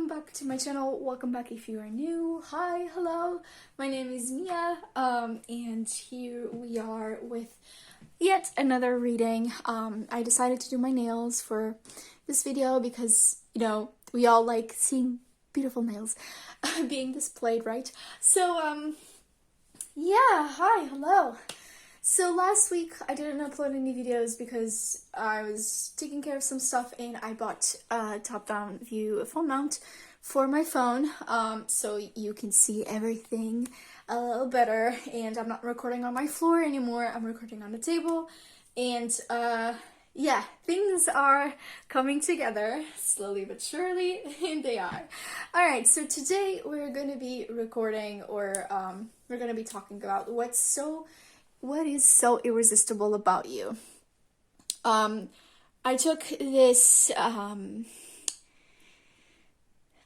welcome back to my channel. Welcome back if you are new. Hi, hello, my name is Mia, and here we are with yet another reading. I decided to do my nails for this video because, you know, we all like seeing beautiful nails being displayed, right? So, yeah, hi, hello. So last week I didn't upload any videos because I was taking care of some stuff and I bought a top-down view phone mount for my phone, so you can see everything a little better, and I'm not recording on my floor anymore, I'm recording on the table, and yeah, things are coming together slowly but surely, and they are. Alright, so today we're going to be recording, or we're going to be talking about what is so irresistible about you. I took this,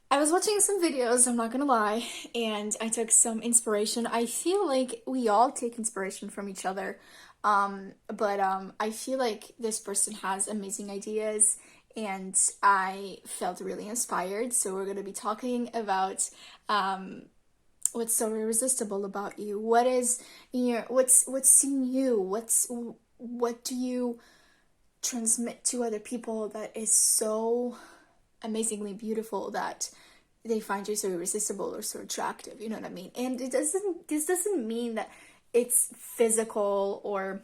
I was watching some videos, I'm not gonna lie, and I took some inspiration. I feel like we all take inspiration from each other, but I feel like this person has amazing ideas, and I felt really inspired, so we're gonna be talking about, what's so irresistible about you? What is what's in you? What do you transmit to other people that is so amazingly beautiful that they find you so irresistible or so attractive? You know what I mean? And this doesn't mean that it's physical, or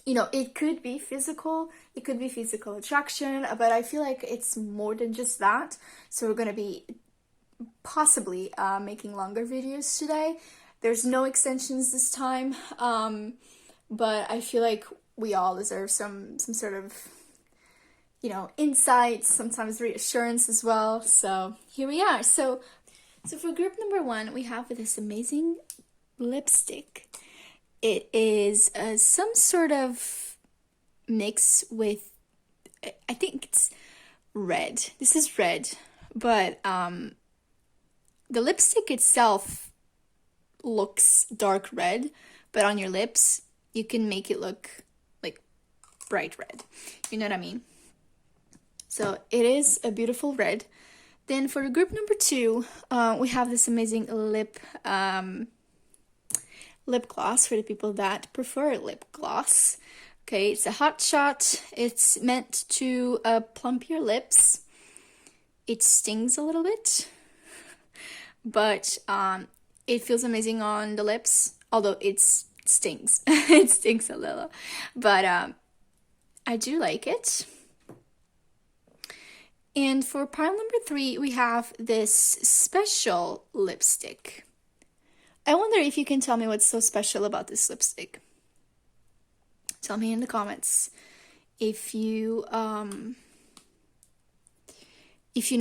it could be physical, it could be physical attraction, but I feel like it's more than just that. So we're gonna be possibly making longer videos today. There's no extensions this time, but I feel like we all deserve some sort of, insight, sometimes reassurance as well. So here we are. So for group number one, we have this amazing lipstick. It is some sort of mix with, I think it's red. This is red, but the lipstick itself looks dark red, but on your lips, you can make it look like bright red. You know what I mean? So it is a beautiful red. Then for group number two, we have this amazing lip gloss for the people that prefer lip gloss. Okay, it's a hot shot. It's meant to plump your lips. It stings a little bit, but it feels amazing on the lips, although it stings. It stings a little, but I do like it. And for pile number three, we have this special lipstick. I wonder if you can tell me what's so special about this lipstick. Tell me in the comments if you know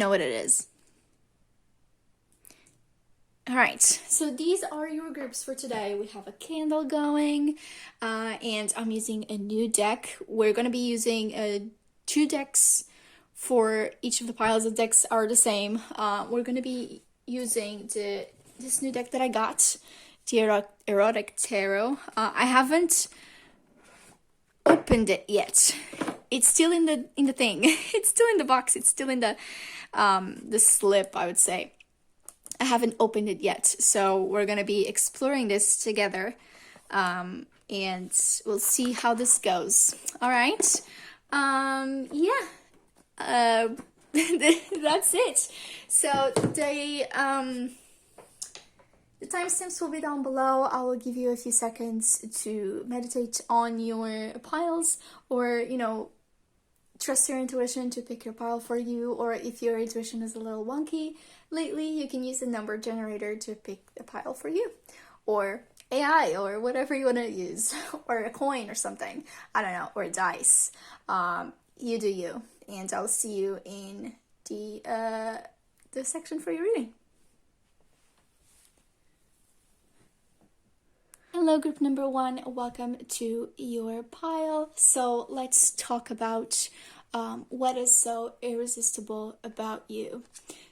what it is. Alright, so these are your groups for today. We have a candle going, and I'm using a new deck. We're going to be using 2 decks for each of the piles. The decks are the same. We're going to be using this new deck that I got, the Erotic Tarot. I haven't opened it yet. It's still in the thing. It's still in the box. It's still in the slip, I would say. I haven't opened it yet, so we're gonna be exploring this together, and we'll see how this goes. All right, yeah, that's it. So the timestamps will be down below. I will give you a few seconds to meditate on your piles, or trust your intuition to pick your pile for you, or if your intuition is a little wonky lately, you can use a number generator to pick a pile for you, or AI, or whatever you want to use, or a coin or something, I don't know, or a dice. You do you, and I'll see you in the section for your reading. Hello, group number one, welcome to your pile. So let's talk about what is so irresistible about you.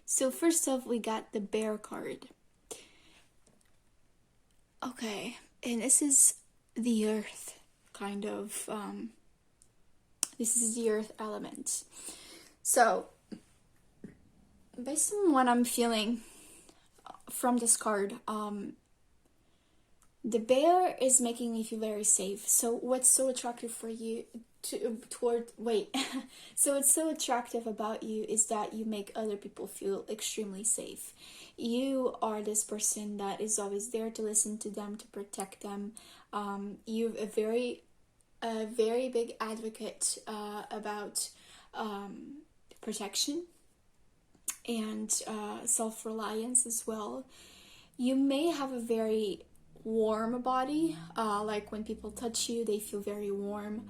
So first off, we got the bear card. Okay, and this is the earth, kind of, this is the earth element. So Based on what I'm feeling from this card, the bear is making me feel very safe. So what's so attractive for you toward wait. So what's so attractive about you is that you make other people feel extremely safe. You are this person that is always there to listen to them, to protect them. You're a very big advocate about protection and self-reliance as well. You may have a very warm body, like when people touch you, they feel very warm.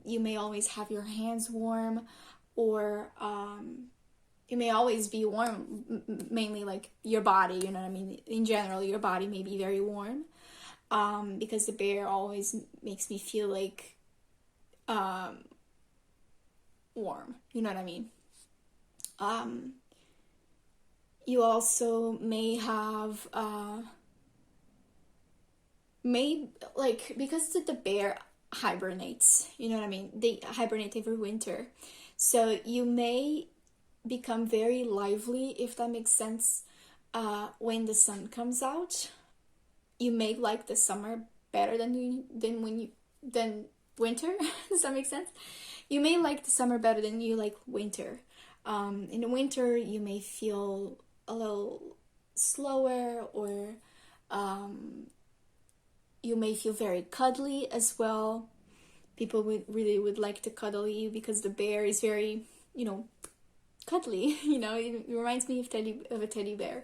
You may always have your hands warm, or you may always be warm, mainly like your body, you know what I mean? In general, your body may be very warm, because the bear always makes me feel like warm, you know what I mean? You also may have may like, because the bear hibernates, you know what I mean, they hibernate every winter, so you may become very lively, if that makes sense, when the sun comes out. You may like the summer better than winter. Does that make sense? You may like the summer better than you like winter. In the winter you may feel a little slower, or you may feel very cuddly as well. People would like to cuddle you because the bear is very, cuddly. It reminds me of a teddy bear.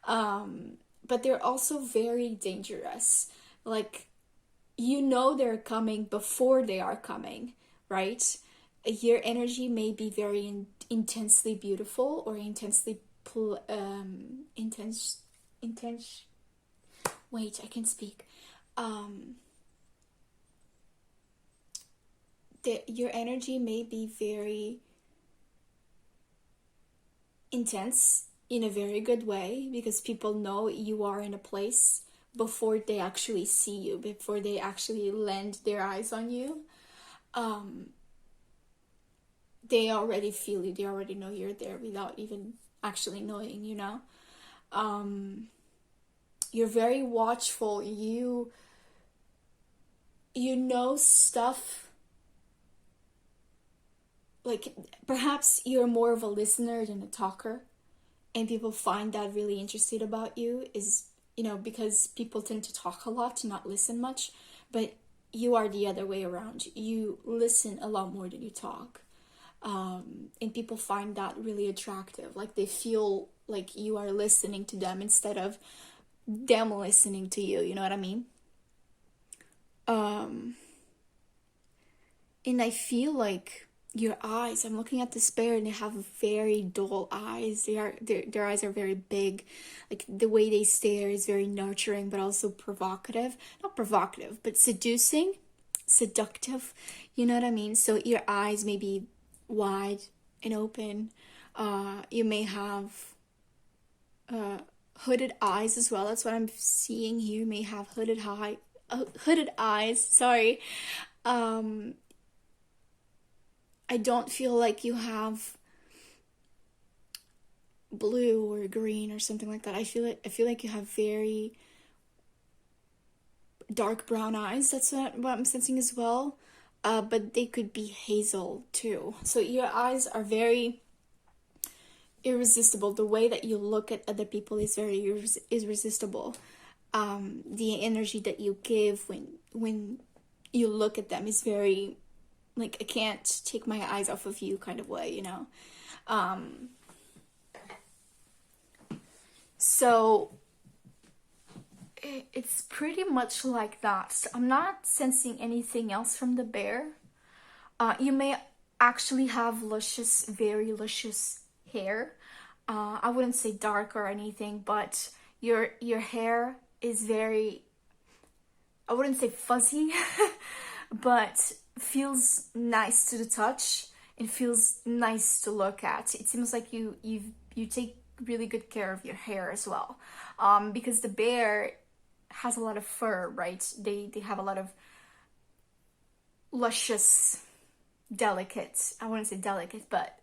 But they're also very dangerous. Like, they're coming before they are coming, right? Your energy may be very intensely beautiful, or intense. Wait, I can speak. Your energy may be very intense in a very good way, because people know you are in a place before they actually see you, before they actually land their eyes on you. They already feel you, they already know you're there without even actually knowing, You're very watchful. You know stuff, like perhaps you're more of a listener than a talker, and people find that really interesting about you, is because people tend to talk a lot, to not listen much, but you are the other way around. You listen a lot more than you talk, and people find that really attractive. Like, they feel like you are listening to them instead of them listening to you, you know what I mean? And I feel like your eyes, I'm looking at this bear, and they have very dull eyes. Their eyes are very big. Like, the way they stare is very nurturing, but also provocative. Not provocative, but seductive, you know what I mean? So your eyes may be wide and open. You may have hooded eyes as well. That's what I'm seeing here. You may have hooded eyes. Sorry. I don't feel like you have blue or green or something like that. I feel like you have very dark brown eyes. That's what I'm sensing as well. But they could be hazel too. So your eyes are very irresistible. The way that you look at other people is very irresistible. The energy that you give when you look at them is very, like, I can't take my eyes off of you kind of way, So it's pretty much like that. So I'm not sensing anything else from the bear. You may actually have very luscious hair. I wouldn't say dark or anything, but your hair is very, I wouldn't say fuzzy, but feels nice to the touch. It feels nice to look at. It seems like you take really good care of your hair as well, because the bear has a lot of fur, right? They have a lot of luscious, delicate, I wouldn't say delicate, but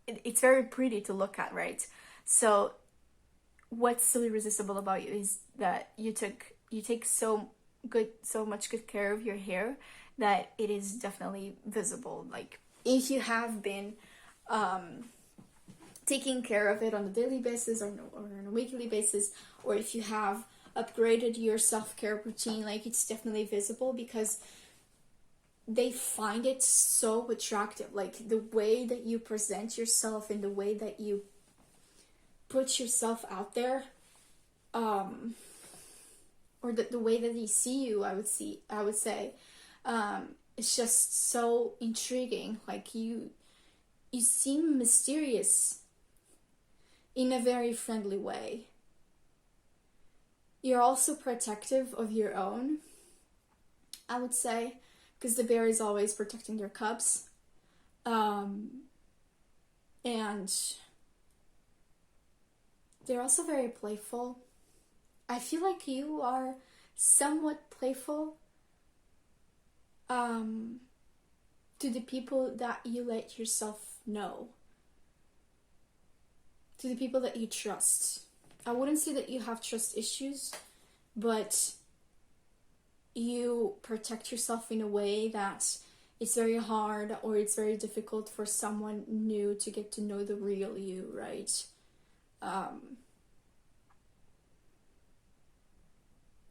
it's very pretty to look at, right? So what's so irresistible about you is that you take so much good care of your hair that it is definitely visible. Like if you have been taking care of it on a daily basis or on a weekly basis, or if you have upgraded your self-care routine, like it's definitely visible because they find it so attractive. Like the way that you present yourself and the way that you put yourself out there, um, or the way that they see you, I would say, it's just so intriguing. Like you seem mysterious in a very friendly way. You're also protective of your own, I would say, because the bear is always protecting their cubs. Um, and they're also very playful. I feel like you are somewhat playful um, to the people that you let yourself know, to the people that you trust. I wouldn't say that you have trust issues, but you protect yourself in a way that it's very hard or it's very difficult for someone new to get to know the real you, right? Um,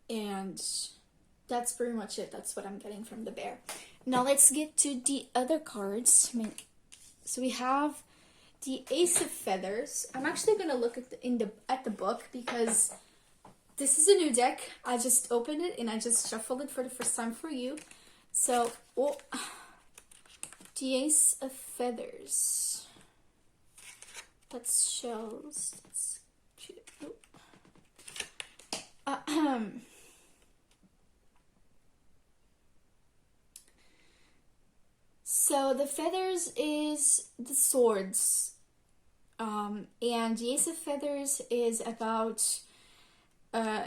and that's pretty much it. That's what I'm getting from the bear. Now let's get to the other cards. So we have the Ace of Feathers. I'm actually gonna look at the book because this is a new deck. I just opened it and I just shuffled it for the first time for you. So, oh, the Ace of Feathers. That shows. That's cute. Oh. So the feathers is the swords, and the Ace of Feathers is about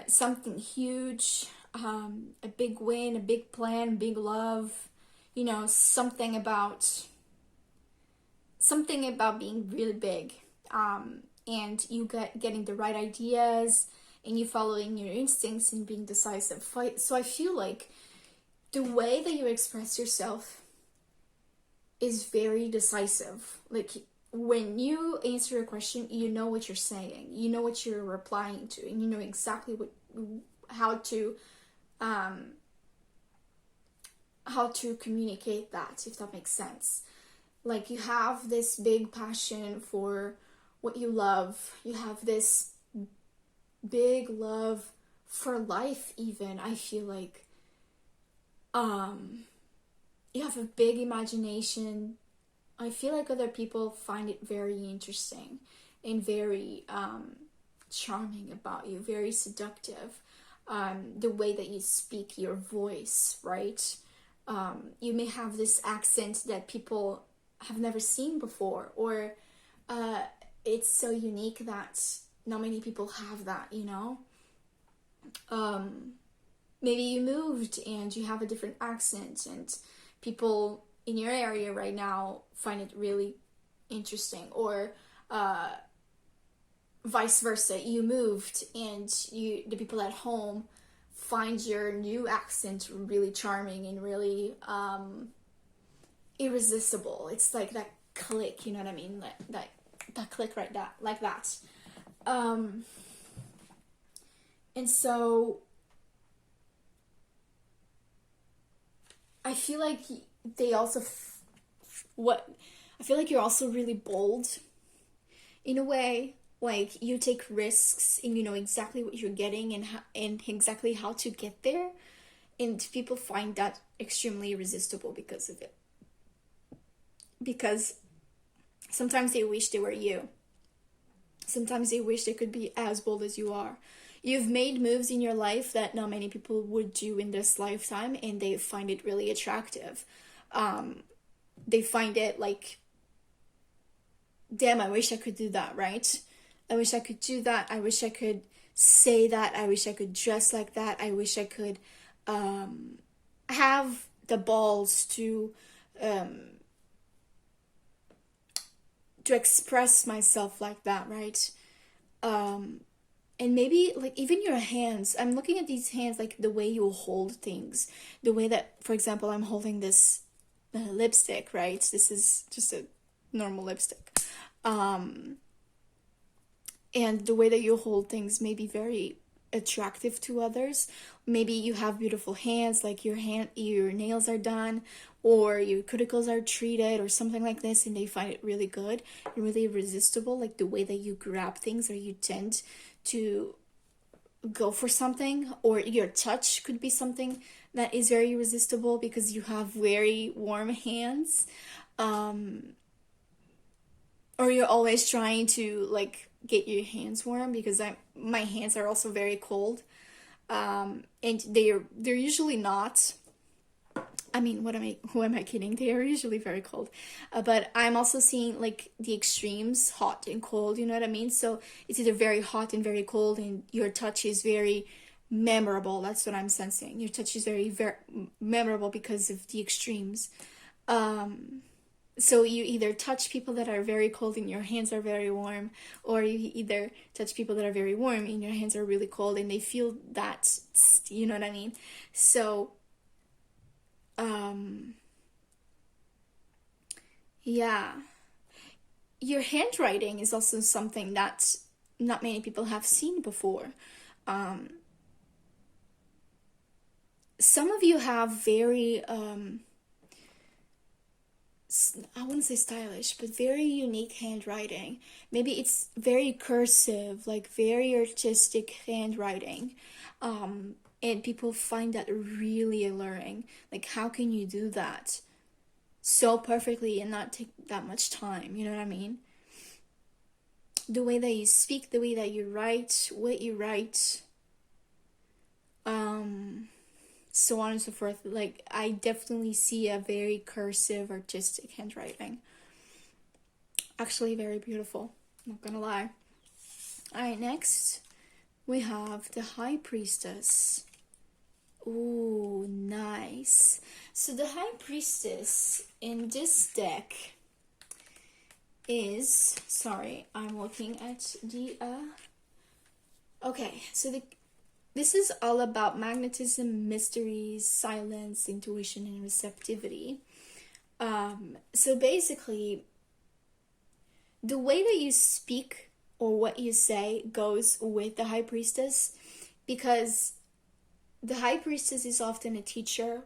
something huge, a big win, a big plan, big love, you know, something about being really big, and you getting the right ideas, and you following your instincts and being decisive. So I feel like the way that you express yourself is very decisive. Like when you answer a question, you know what you're saying, you know what you're replying to, and you know exactly how to um, how to communicate that, if that makes sense. Like you have this big passion for what you love. You have this big love for life, even. I feel like you have a big imagination. I feel like other people find it very interesting and very charming about you, very seductive. The way that you speak, your voice, right? You may have this accent that people have never seen before, or it's so unique that not many people have that, you know? Maybe you moved and you have a different accent, and people in your area right now find it really interesting, or vice versa. You moved and the people at home find your new accent really charming and really irresistible. It's like that click, you know what I mean? That click right, that like that. Um, and so I feel like they also what I feel like you're also really bold in a way. Like you take risks and you know exactly what you're getting and exactly how to get there, and people find that extremely irresistible because of it. Because sometimes they wish they were you. Sometimes they wish they could be as bold as you are. You've made moves in your life that not many people would do in this lifetime, and they find it really attractive. They find it like, damn, I wish I could do that, right? I wish I could do that. I wish I could say that. I wish I could dress like that. I wish I could have the balls to um, to express myself like that, right? Um, and maybe like even your hands. I'm looking at these hands, like the way you hold things, the way that, for example, I'm holding this lipstick, right? This is just a normal lipstick. Um, and the way that you hold things may be very attractive to others. Maybe you have beautiful hands, like your nails are done, or your cuticles are treated, or something like this, and they find it really good and really irresistible, like the way that you grab things, or you tend to go for something, or your touch could be something that is very irresistible because you have very warm hands. Um, or you're always trying to like get your hands warm, because my hands are also very cold. And they're usually not. I mean, who am I kidding? They are usually very cold. But I'm also seeing like the extremes, hot and cold, you know what I mean? So it's either very hot and very cold, and your touch is very memorable. That's what I'm sensing. Your touch is very memorable because of the extremes. Um, so you either touch people that are very cold and your hands are very warm, or you either touch people that are very warm and your hands are really cold and they feel that, you know what I mean? So, um, yeah. Your handwriting is also something that not many people have seen before. Um, some of you have very, I wouldn't say stylish, but very unique handwriting. Maybe it's very cursive, like very artistic handwriting. And people find that really alluring. Like, how can you do that so perfectly and not take that much time? You know what I mean? The way that you speak, the way that you write, what you write, um, so on and so forth. Like, I definitely see a very cursive, artistic handwriting. Actually, very beautiful. Not gonna lie. Alright, next we have the High Priestess. Ooh, nice. So, the High Priestess in this deck is. Sorry, I'm looking at the. Okay, so this is all about magnetism, mysteries, silence, intuition, and receptivity. So basically, the way that you speak or what you say goes with the High Priestess, because the High Priestess is often a teacher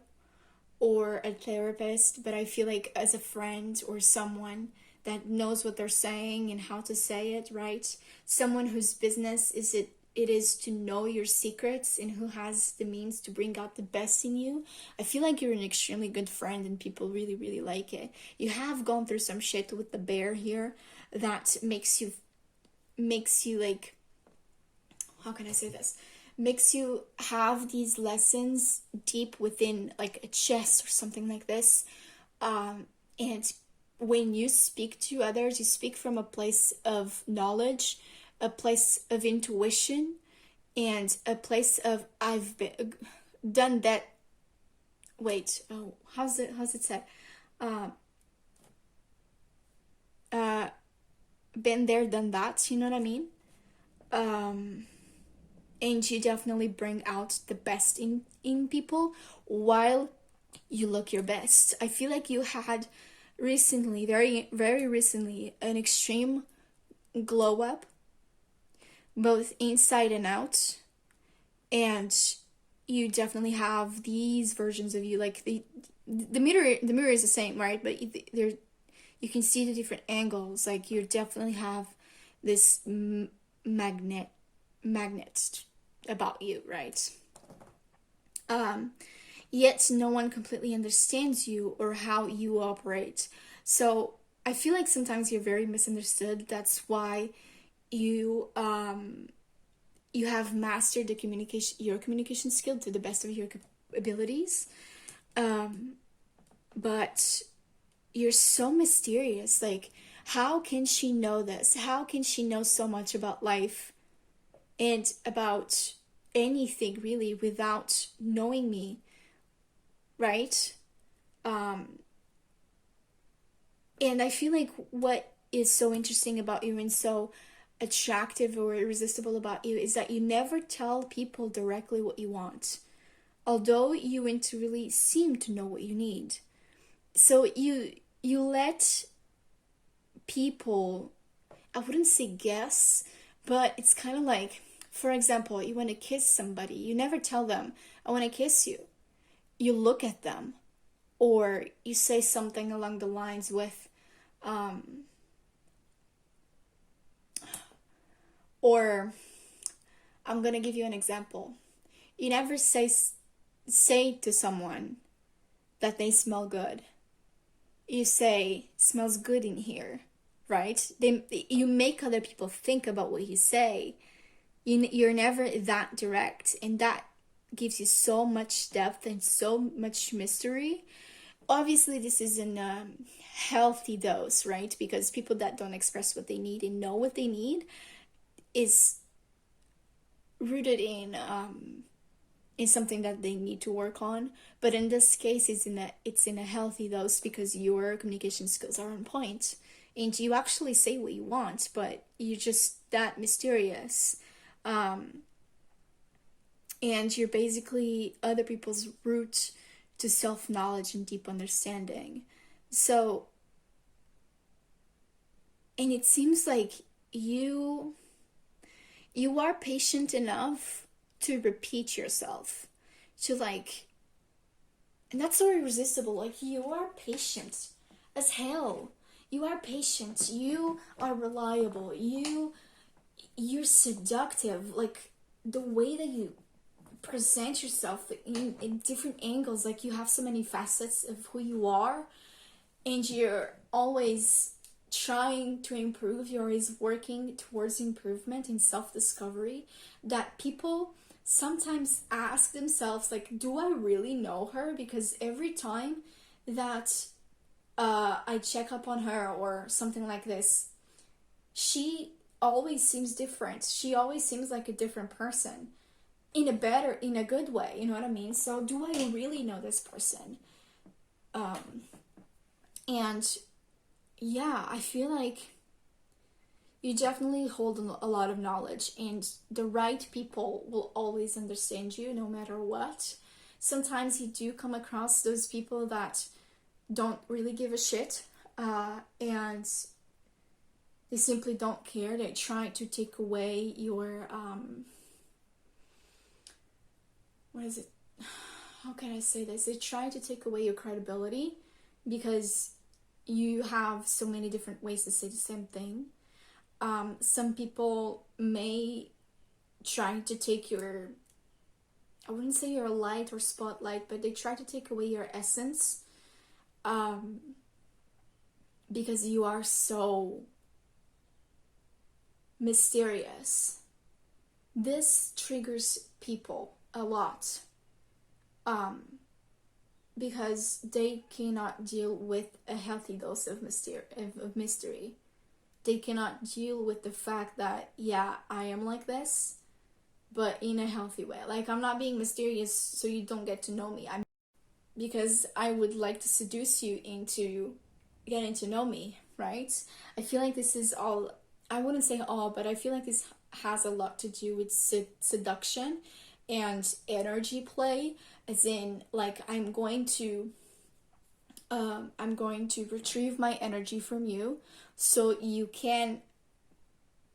or a therapist, but I feel like as a friend or someone that knows what they're saying and how to say it, right? Someone whose business it is to know your secrets and who has the means to bring out the best in you. I feel like you're an extremely good friend and people really, really like it. You have gone through some shit with the bear here that makes you like, how can I say this? Makes you have these lessons deep within like a chest or something like this. And when you speak to others, you speak from a place of knowledge, a place of intuition, and a place of I've done that. Wait, oh, how's it said? Uh, uh, been there, done that. You know what I mean? Um, and you definitely bring out the best in people while you look your best. I feel like you had recently, very very recently, an extreme glow up, both inside and out, and you definitely have these versions of you. Like the mirror is the same, right? But there you can see the different angles. Like you definitely have this magnet magnet about you, right? Um, Yet no one completely understands you or how you operate. So I feel like sometimes you're very misunderstood. That's why you you have mastered your communication skill to the best of your abilities. Um, but you're so mysterious. Like, how can she know this? How can she know so much about life and about anything really without knowing me, right? Um, and I feel like what is so interesting about you and so attractive or irresistible about you is that you never tell people directly what you want, although you intuitively seem to know what you need. So you let people, I wouldn't say guess, but it's kind of like, for example, you want to kiss somebody, you never tell them, I want to kiss you. You look at them, or you say something along the lines with, um, or I'm gonna give you an example. You never say to someone that they smell good. You say, smells good in here, right? You make other people think about what you say. You're never that direct, and that gives you so much depth and so much mystery. Obviously, this is in a healthy dose, right? Because people that don't express what they need and know what they need is rooted in something that they need to work on. But in this case, it's in a healthy dose because your communication skills are on point, and you actually say what you want, but you're just that mysterious. Um, and you're basically other people's route to self knowledge and deep understanding. So, and it seems like you you are patient enough to repeat yourself, to like, and that's so irresistible. Like, you are patient as hell. You are patient. You are reliable. You're seductive. Like, the way that you present yourself in different angles, like, you have so many facets of who you are, and you're always trying to improve, you're always working towards improvement and self-discovery, that people sometimes ask themselves, like, do I really know her? Because every time that I check up on her or something like this, she always seems different. She always seems like a different person, in a good way, you know what I mean? So do I really know this person? And yeah, I feel like you definitely hold a lot of knowledge, and the right people will always understand you no matter what. Sometimes you do come across those people that don't really give a shit, and they simply don't care. They try to take away your, what is it? How can I say this? They try to take away your credibility because you have so many different ways to say the same thing. Some people may try to take your, I wouldn't say your light or spotlight, but they try to take away your essence, because you are so mysterious. This triggers people a lot, because they cannot deal with a healthy dose of mystery. They cannot deal with the fact that, yeah, I am like this, but in a healthy way. Like, I'm not being mysterious so you don't get to know me. I'm because I would like to seduce you into getting to know me, right? I feel like this is all, I wouldn't say all, but I feel like this has a lot to do with seduction and energy play, as in, like, I'm going to retrieve my energy from you so you can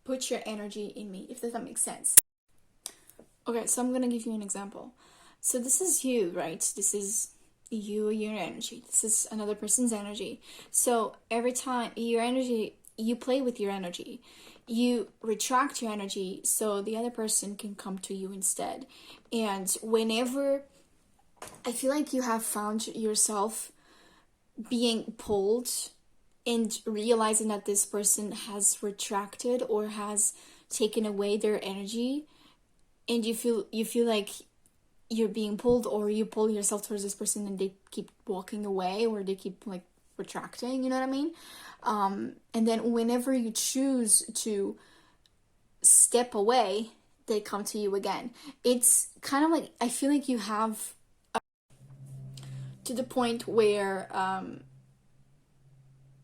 put your energy in me, if that makes sense. Okay, so I'm gonna give you an example. So this is you, right? This is your energy. This is another person's energy. So every time your energy, you play with your energy. You retract your energy so the other person can come to you instead. And whenever I feel like you have found yourself being pulled and realizing that this person has retracted or has taken away their energy, and you feel like you're being pulled, or you pull yourself towards this person and they keep walking away, or they keep like retracting, you know what I mean? And then whenever you choose to step away, they come to you again. It's kind of like, I feel like you have – to the point where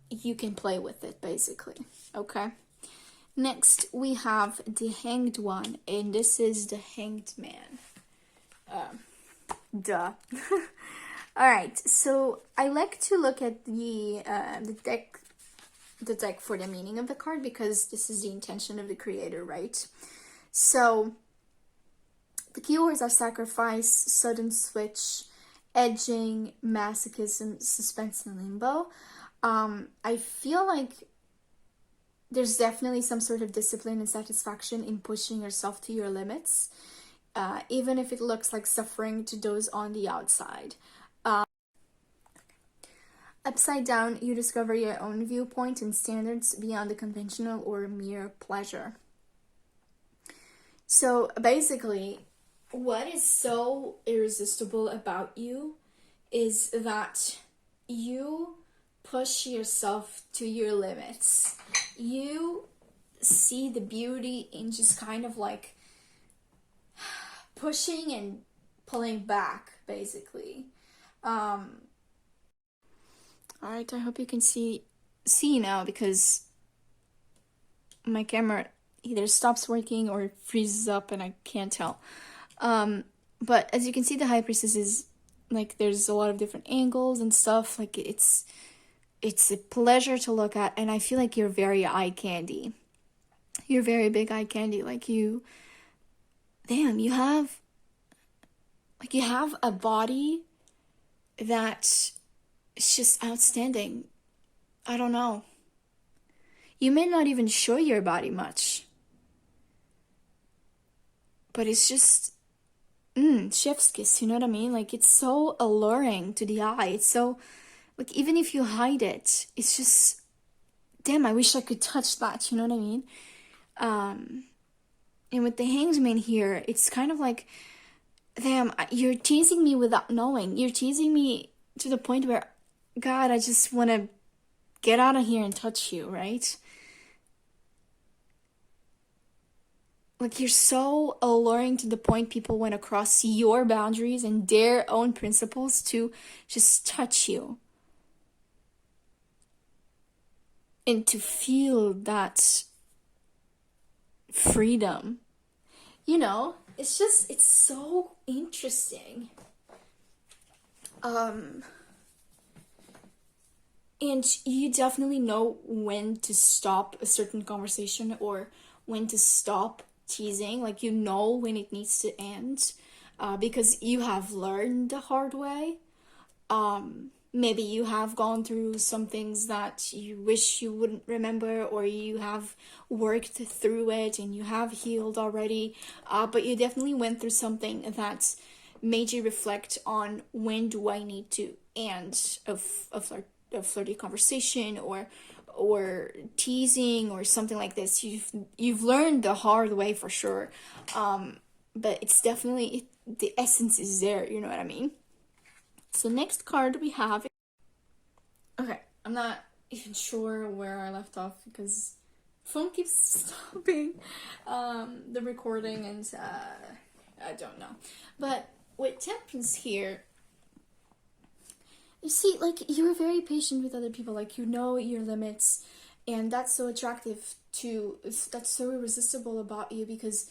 you can play with it basically. Okay. Next, we have the Hanged One, and this is the Hanged Man. Duh. All right, so I like to look at the deck for the meaning of the card because this is the intention of the creator, right? So the keywords are sacrifice, sudden switch, edging, masochism, suspense, and limbo. I feel like there's definitely some sort of discipline and satisfaction in pushing yourself to your limits, even if it looks like suffering to those on the outside. Upside down, you discover your own viewpoint and standards beyond the conventional or mere pleasure. So basically, what is so irresistible about you is that you push yourself to your limits. You see the beauty in just kind of like pushing and pulling back, basically. All right, I hope you can see now because my camera either stops working or freezes up and I can't tell. But as you can see, the High Priestess is like there's a lot of different angles and stuff. Like it's a pleasure to look at, and I feel like you're very eye candy. You're very big eye candy. Like you have a body that is just outstanding. I don't know. You may not even show your body much, but it's just chef's kiss, you know what I mean? Like it's so alluring to the eye. It's so like even if you hide it, it's just damn, I wish I could touch that, you know what I mean? And with the Hanged Man here, it's kind of like damn, you're teasing me without knowing. You're teasing me to the point where God, I just want to get out of here and touch you, right? Like you're so alluring to the point people went across your boundaries and their own principles to just touch you. And to feel that freedom. You know, it's so interesting. And you definitely know when to stop a certain conversation or when to stop teasing. Like you know when it needs to end, because you have learned the hard way. Maybe you have gone through some things that you wish you wouldn't remember, or you have worked through it and you have healed already. But you definitely went through something that made you reflect on when do I need to end a flirty conversation or teasing or something like this. You've learned the hard way for sure. But it's definitely the essence is there, you know what I mean? So next card we have. Okay, I'm not even sure where I left off because phone keeps stopping the recording and I don't know. But with Temperance here, you see, like you're very patient with other people. Like you know your limits, and that's so attractive to. That's so irresistible about you because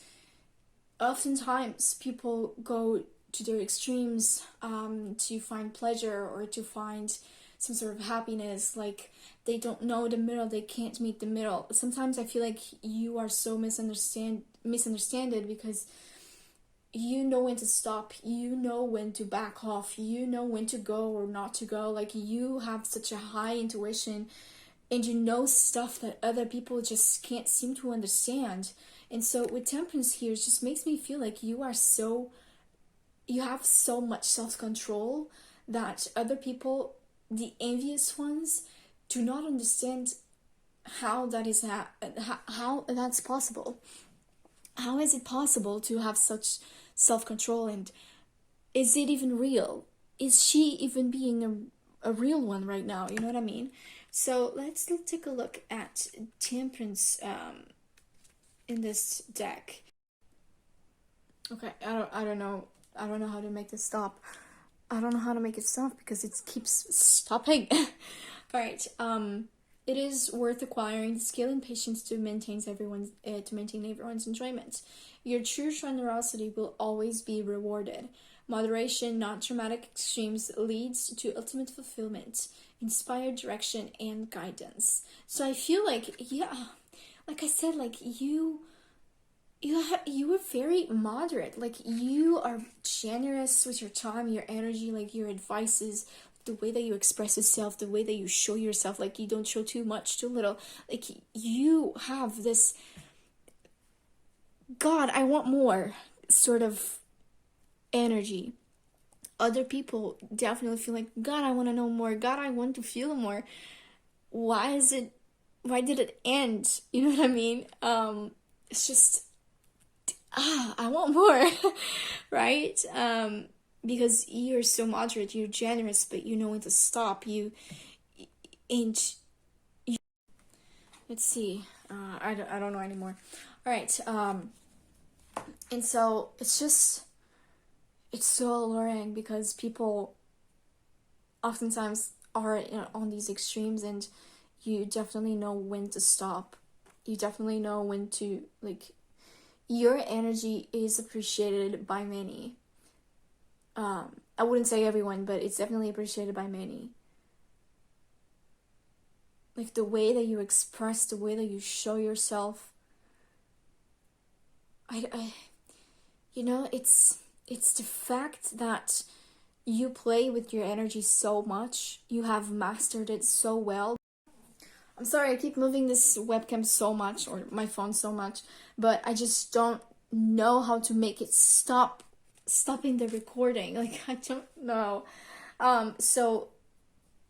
oftentimes people go to their extremes to find pleasure or to find some sort of happiness. Like they don't know the middle, they can't meet the middle. Sometimes I feel like you are so misunderstood because you know when to stop, you know when to back off, you know when to go or not to go. Like you have such a high intuition and you know stuff that other people just can't seem to understand. And so with Temperance here, it just makes me feel like you have so much self-control that other people, the envious ones, do not understand how that is how that's possible. How is it possible to have such self-control, and is it even real? Is she even being a real one right now? You know what I mean? So let's take a look at Temperance in this deck. Okay, I don't know how to make this stop. I don't know how to make it stop because it keeps stopping. All right. It is worth acquiring the skill and patience to maintain everyone's enjoyment. Your true generosity will always be rewarded. Moderation, not dramatic extremes, leads to ultimate fulfillment, inspired direction, and guidance. So I feel like, yeah, like I said, like you are very moderate. Like you are generous with your time, your energy, like your advices, the way that you express yourself, the way that you show yourself. Like you don't show too much, too little. Like you have this God, I want more sort of energy. Other people definitely feel like, God, I want to know more. God, I want to feel more. Why is it? Why did it end? You know what I mean? It's just I want more, right? Because you're so moderate, you're generous, but you know when to stop. And you, let's see, I don't know anymore. All right, and so it's so alluring because people oftentimes are, on these extremes, and you definitely know when to stop. You definitely know when to, like, your energy is appreciated by many. I wouldn't say everyone, but it's definitely appreciated by many. Like the way that you express, the way that you show yourself. It's the fact that you play with your energy so much. You have mastered it so well. I'm sorry, I keep moving this webcam so much, or my phone so much, but I just don't know how to make it stopping the recording. Like, I don't know. So,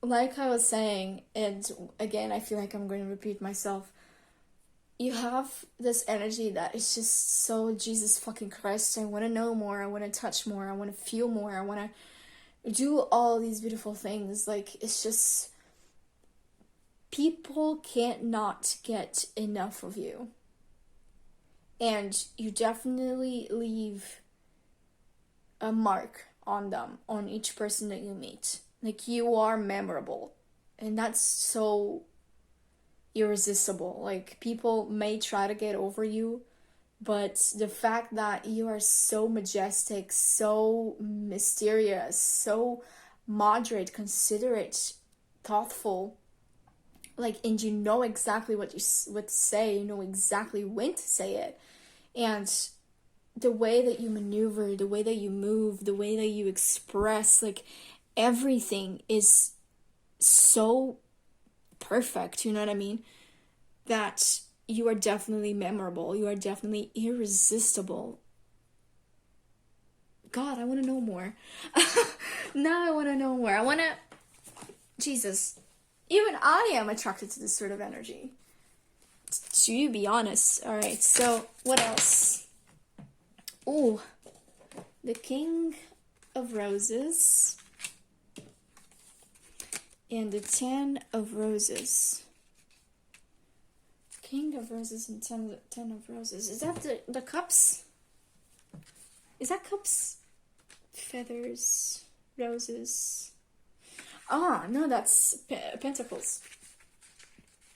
like I was saying, and again, I feel like I'm going to repeat myself. You have this energy that is just so Jesus fucking Christ. I want to know more. I want to touch more. I want to feel more. I want to do all these beautiful things. Like, it's just, people can't not get enough of you. And you definitely leave a mark on them, on each person that you meet. Like, you are memorable. And that's so irresistible. Like, people may try to get over you, but the fact that you are so majestic, so mysterious, so moderate, considerate, thoughtful, like, and you know exactly what to say, you know exactly when to say it, and the way that you maneuver, the way that you move, the way that you express, like, everything is so perfect, you know what I mean? That you are definitely memorable, you are definitely irresistible. God, I want to know more. Now I want to know more. I want to, Jesus, even I am attracted to this sort of energy. To be honest. All right, so what else? Ooh, the King of Roses and the Ten of Roses. King of Roses and ten of Roses. Is that the cups? Is that cups? Feathers, roses. Ah, no, that's pentacles.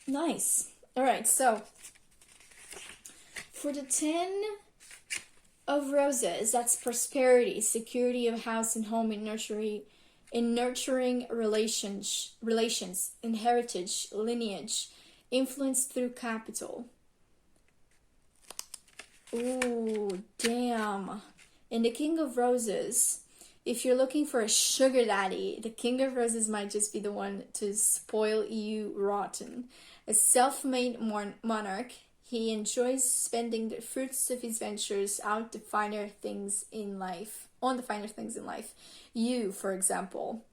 Nice. All right, so for the 10 of Roses, that's prosperity, security of house and home, and nurturing relations, and heritage, lineage, influence through capital. Ooh, damn. And the King of Roses, if you're looking for a sugar daddy, the King of Roses might just be the one to spoil you rotten. A self-made monarch, he enjoys spending the fruits of his ventures out the finer things in life, on the finer things in life. You, for example.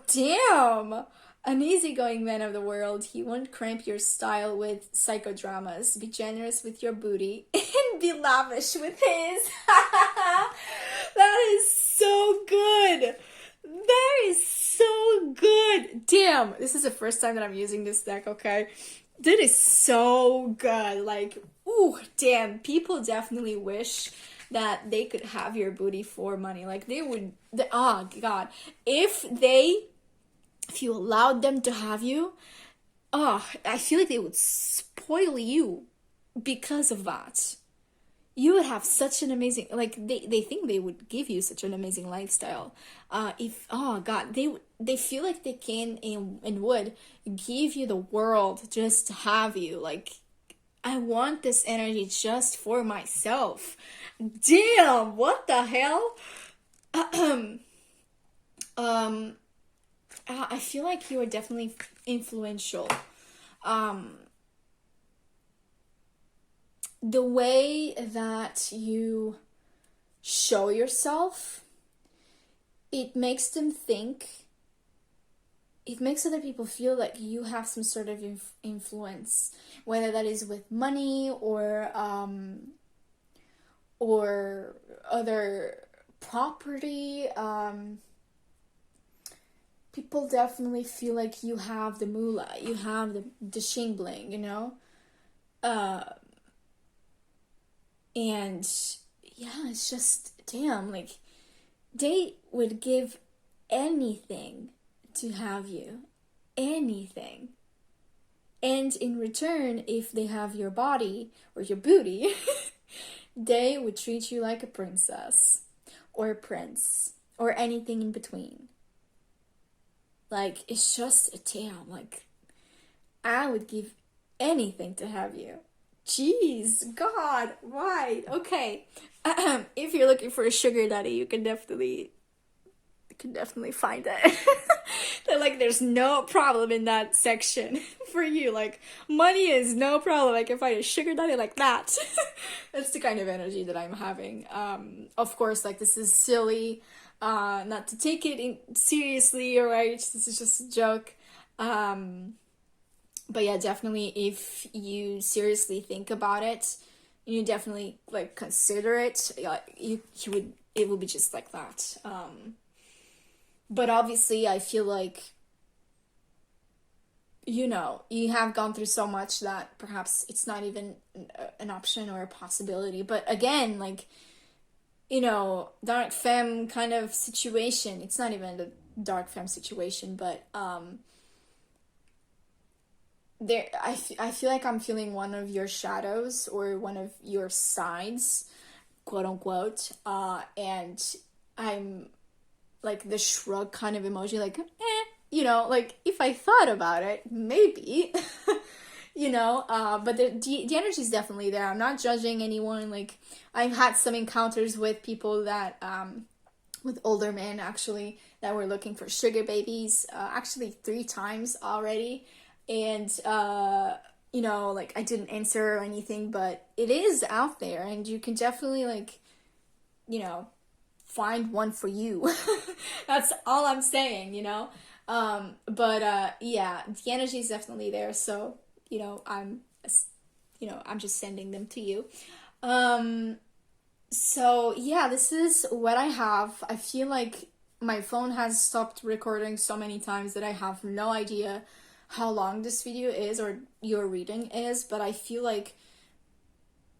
Damn! An easygoing man of the world, he won't cramp your style with psychodramas. Be generous with your booty and be lavish with his. That is so good. That is so good. Damn, this is the first time that I'm using this deck, okay? That is so good. Like, ooh, damn. People definitely wish that they could have your booty for money. Like, they would, oh, God. If you allowed them to have you, oh, I feel like they would spoil you because of that. You would have such an amazing, like they think they would give you such an amazing lifestyle. If oh God, they feel like they can and would give you the world just to have you. Like I want this energy just for myself. Damn, what the hell? um I feel like you are definitely influential. Um, the way that you show yourself, it makes them think, it makes other people feel like you have some sort of influence, whether that is with money or other property. People definitely feel like you have the moolah, you have the shing bling, you know? Uh, and yeah, it's just, damn, like, they would give anything to have you. Anything. And in return, if they have your body or your booty, they would treat you like a princess or a prince or anything in between. Like, it's just a damn, like, I would give anything to have you. Jeez, God, why? Okay. If you're looking for a sugar daddy, you can definitely find it. That like there's no problem in that section for you. Like money is no problem. I can find a sugar daddy like that. That's the kind of energy that I'm having. Of course, like this is silly. Not to take it seriously, alright? This is just a joke. Um, but yeah, definitely if you seriously think about it, you definitely like consider it. You would it would be just like that. But obviously, I feel like you have gone through so much that perhaps it's not even an option or a possibility. But again, like dark femme kind of situation. It's not even the dark femme situation, but I feel like I'm feeling one of your shadows or one of your sides, quote unquote, and I'm like the shrug kind of emoji, like like if I thought about it, maybe. But the energy is definitely there. I'm not judging anyone. Like I've had some encounters with people that with older men actually that were looking for sugar babies, actually 3 times already. And like I didn't answer or anything, but it is out there and you can definitely like you know find one for you. That's all I'm saying. But yeah, the energy is definitely there. So, I'm just sending them to you. Um, so yeah, this is what I have. I feel like my phone has stopped recording so many times that I have no idea how long this video is or your reading is, but I feel like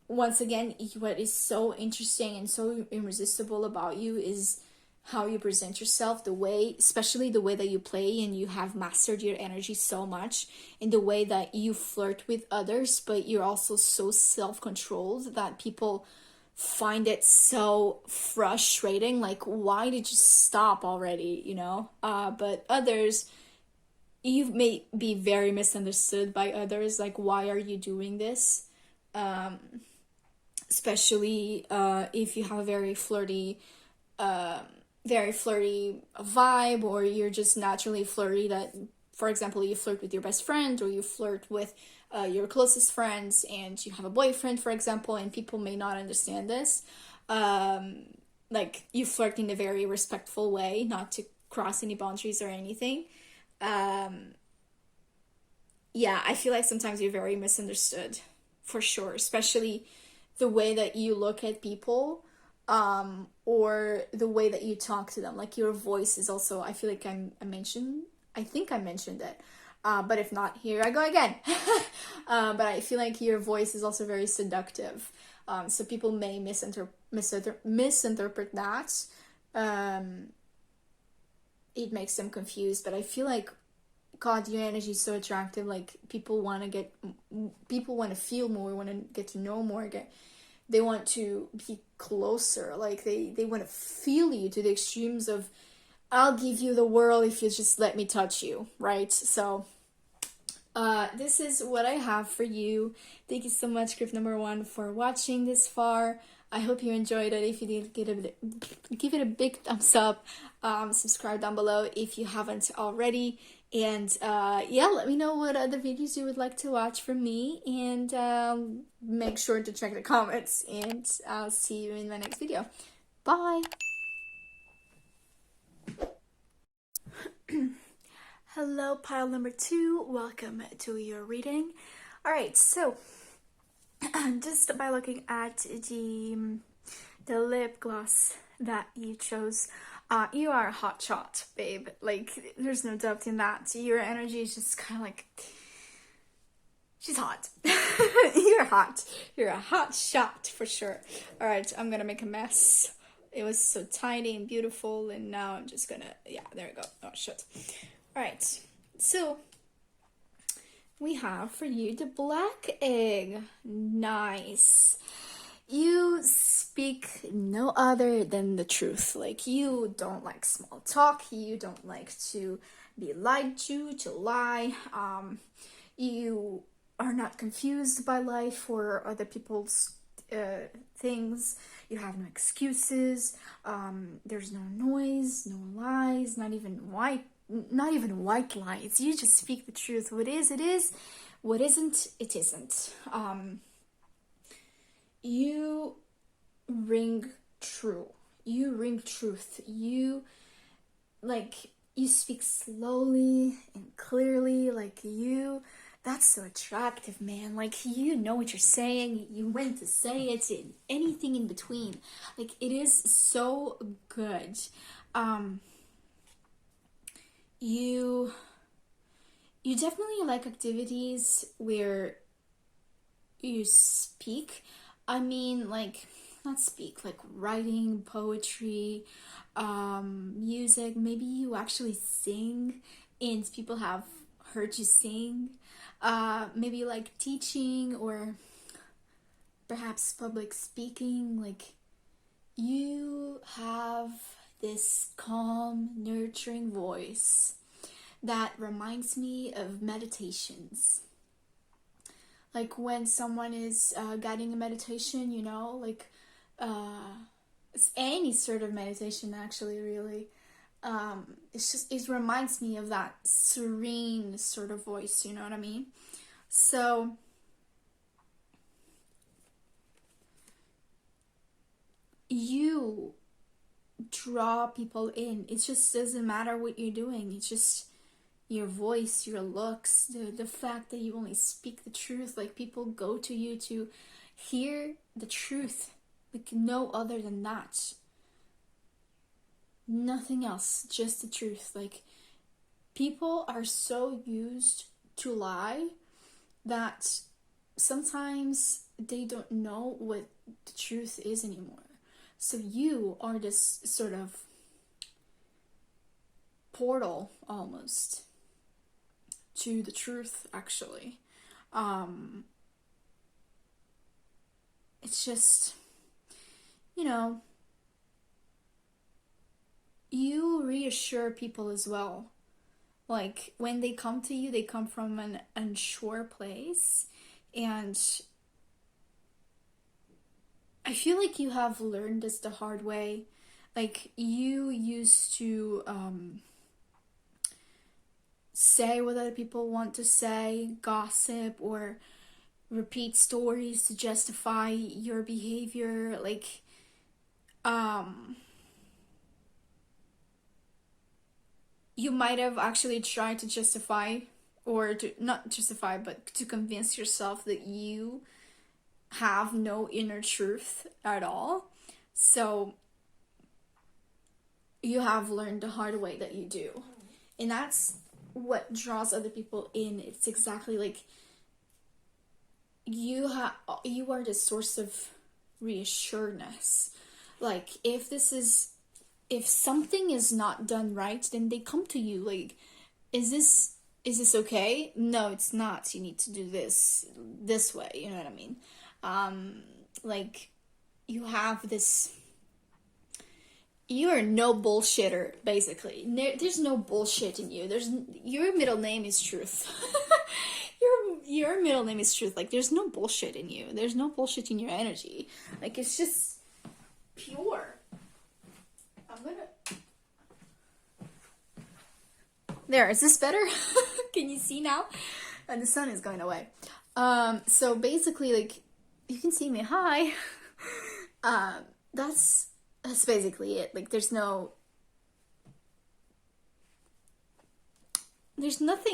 once again, what is so interesting and so irresistible about you is how you present yourself, the way, especially the way that you play and you have mastered your energy so much, in the way that you flirt with others, but you're also so self controlled that people find it so frustrating. Like, why did you stop already? But others, you may be very misunderstood by others. Like, why are you doing this? Um, Especially if you have a uh, very flirty vibe, or you're just naturally flirty. That, for example, you flirt with your best friend, or you flirt with your closest friends, and you have a boyfriend, for example, and people may not understand this. Um, like you flirt in a very respectful way, not to cross any boundaries or anything. Um, yeah, I feel like sometimes you're very misunderstood, for sure, especially the way that you look at people, or the way that you talk to them. Like your voice is also, I feel like I think I mentioned it. But if not, here I go again. But I feel like your voice is also very seductive. So people may misinterpret that. Um, it makes them confused, but I feel like God, your energy is so attractive. Like people want to feel more, want to get to know more. They want to be closer. Like they want to feel you to the extremes of, I'll give you the world if you just let me touch you, right? So this is what I have for you. Thank you so much, Griff number one, for watching this far. I hope you enjoyed it. If you did, give it a big thumbs up. Subscribe down below if you haven't already. And yeah, let me know what other videos you would like to watch from me. And make sure to check the comments. And I'll see you in my next video. Bye! Hello, pile number two. Welcome to your reading. Alright, so just by looking at the lip gloss that you chose, you are a hot shot, babe. Like, there's no doubt in that. Your energy is just kind of like, she's hot. You're hot. You're a hot shot for sure. Alright, I'm gonna make a mess. It was so tiny and beautiful, and now I'm just gonna, yeah, there we go. Oh, shit. Alright, so we have for you the black egg. Nice. You speak no other than the truth. Like, you don't like small talk. You don't like to be lied to lie. You are not confused by life or other people's things. You have no excuses. There's no noise, no lies, not even white lies. You just speak the truth. What is, it is. What isn't, it isn't. You ring true. You ring truth. You speak slowly and clearly. Like, that's so attractive, man. Like, you know what you're saying. You when to say it, and anything in between. Like, it is so good. You definitely like activities where you speak. I mean, like, not speak, like writing, poetry, music. Maybe you actually sing and people have heard you sing. Maybe like teaching or perhaps public speaking. Like, you have this calm, nurturing voice that reminds me of meditations. Like when someone is guiding a meditation, you know, like it's any sort of meditation actually, really. It reminds me of that serene sort of voice, you know what I mean? So you draw people in. It just doesn't matter what you're doing. It's just your voice, your looks, the fact that you only speak the truth. Like, people go to you to hear the truth. Like, no other than that. Nothing else, just the truth. Like, people are so used to lie that sometimes they don't know what the truth is anymore. So you are this sort of portal almost to the truth, actually. It's just, you know, you reassure people as well. Like, when they come to you, they come from an unsure place, and I feel like you have learned this the hard way. Like, you used to say what other people want to say, gossip, or repeat stories to justify your behavior. Like, you might have actually tried to justify, or to not justify, but to convince yourself that you have no inner truth at all. So you have learned the hard way that you do. And that's what draws other people in. It's exactly like you are the source of reassuredness. Like, if something is not done right, then they come to you. Like, is this Is this okay? No, it's not. You need to do this way. You know what I mean? Um, like you have this. You're no bullshitter, basically. There's no bullshit in you. Your middle name is truth. Your middle name is truth. Like there's no bullshit in you. There's no bullshit in your energy. Like it's just pure. I'm gonna. There, is this better? Can you see now? And the sun is going away. So basically, like, you can see me. Hi. Um, that's basically it. Like, there's nothing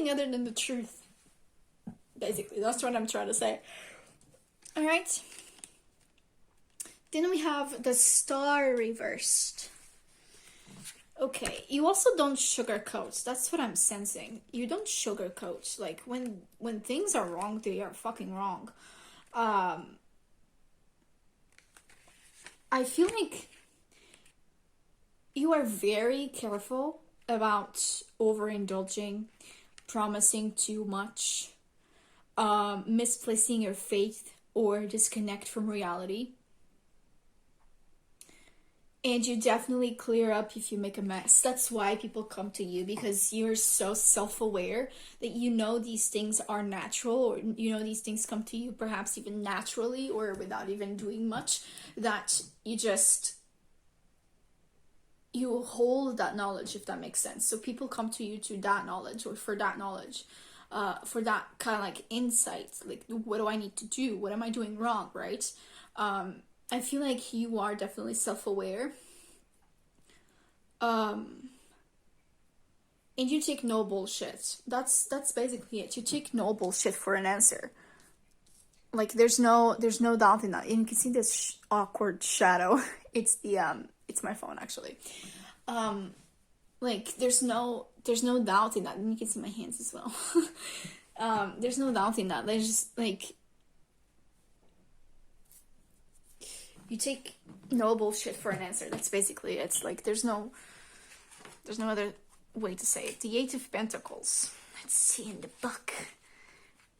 other than the truth. Basically, that's what I'm trying to say. All right. Then we have the star reversed. Okay, you also don't sugarcoat. That's what I'm sensing. You don't sugarcoat. Like when things are wrong, they are fucking wrong. Um, I feel like you are very careful about overindulging, promising too much, misplacing your faith or disconnect from reality. And you definitely clear up if you make a mess. That's why people come to you, because you're so self aware that you know these things are natural, or you know these things come to you perhaps even naturally or without even doing much. That you hold that knowledge, if that makes sense. So people come to you to that knowledge, or for that knowledge, for that kind of like insight. Like, what do I need to do? What am I doing wrong, right? I feel like you are definitely self-aware. Um, and you take no bullshit. That's basically it. You take no bullshit for an answer. Like there's no doubt in that. And you can see this awkward shadow. It's my phone actually. Um, like there's no doubt in that. And you can see my hands as well. There's no doubt in that. There's just like you take no bullshit for an answer. That's basically it. It's like there's no other way to say it. The Eight of Pentacles. Let's see in the book.